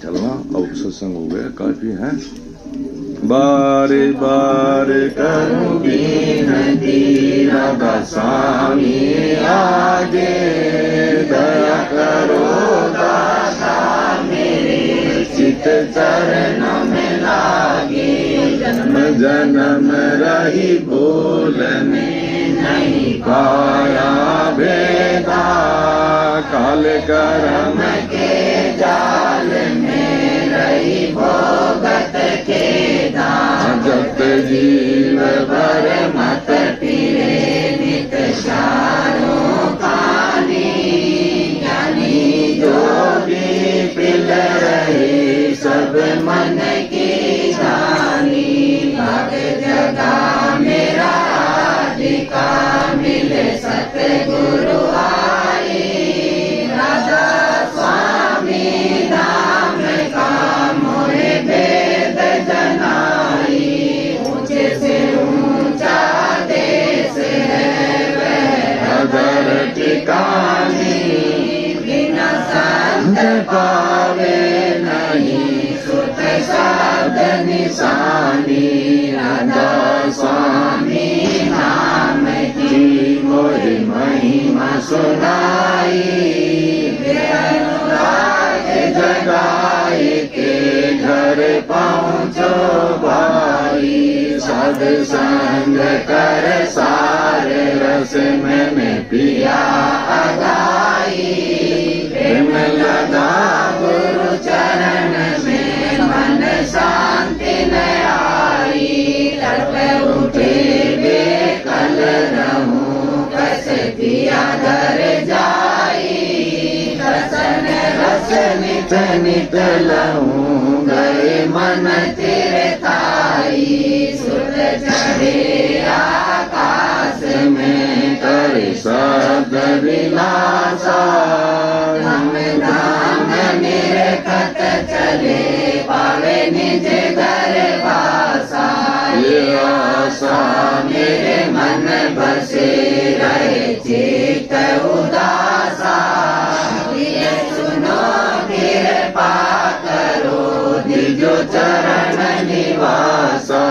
चलना। अब सत्संग हो गया काफी है, बारे बारे करूंगी नदी राधा स्वामी आगे, दया करो दादा मेरे चित चरणों में लागे, जन्म जन्म रही बोलने नहीं पाया भेदा, काल करम के जाल में रही भोगत के दान, जत जीव भर मत पीरे नित चारों पानी, ज्ञानी जो भी पिल रही सब मन की जानी, भाग जगा मेरा अधिका मिले सतगुरु आई, महिमा सुनाई, जगाई के घर पहुँचो भाई, साध संग कर सारे रस मैंने पिया अगाई, प्रेम लगा गुरु चरण में मन शांति न आई, तड़प उठे बेकल रहूं कस दिया घर जाई, रसन रस नित नित लहूं गए मन तिरताई, सुर चढ़े आकाश में करे सद विलासा, धाम धाम निरखत चले पावे निज घर वासा, ये आशा मेरे मन बसे रहे चित उदासा, ये सुनो कृपा करो निजो चरण निवासा,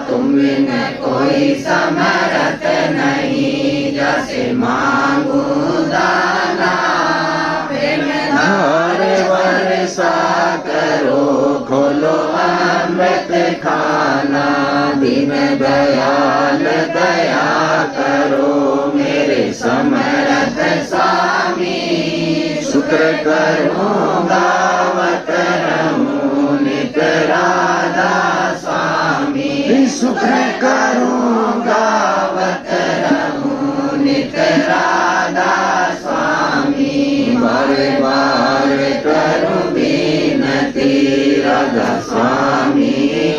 तुम बिन कोई समरथ नहीं, जैसे मांगू दाना, प्रेम धार वर्षा करो खोलो अमृत खाना, दीन दयाल दया करो मेरे समरथ स्वामी, शुक्र करूं गावत रहूं नित राधा स्वामी, शुक्र करूं गावत रहूं नित राधा स्वामी, बारे बारे करूं विनती राधा स्वामी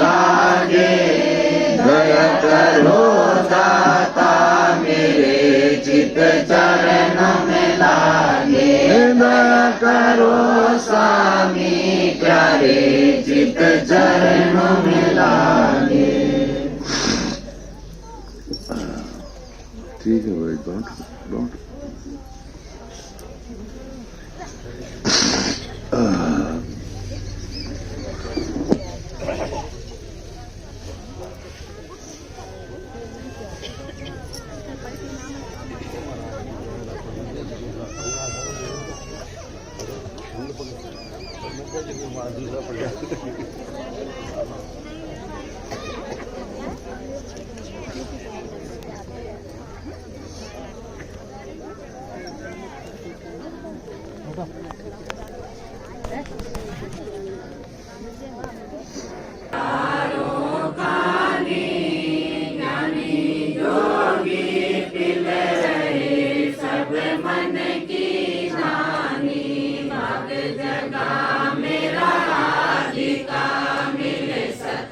आगे, दया करो दाता मेरे चित चरण में लागे, दया करो स्वामी प्यारे चित चरण में लागे। ठीक है भाई, डोंट मेरा राधिका मिले सत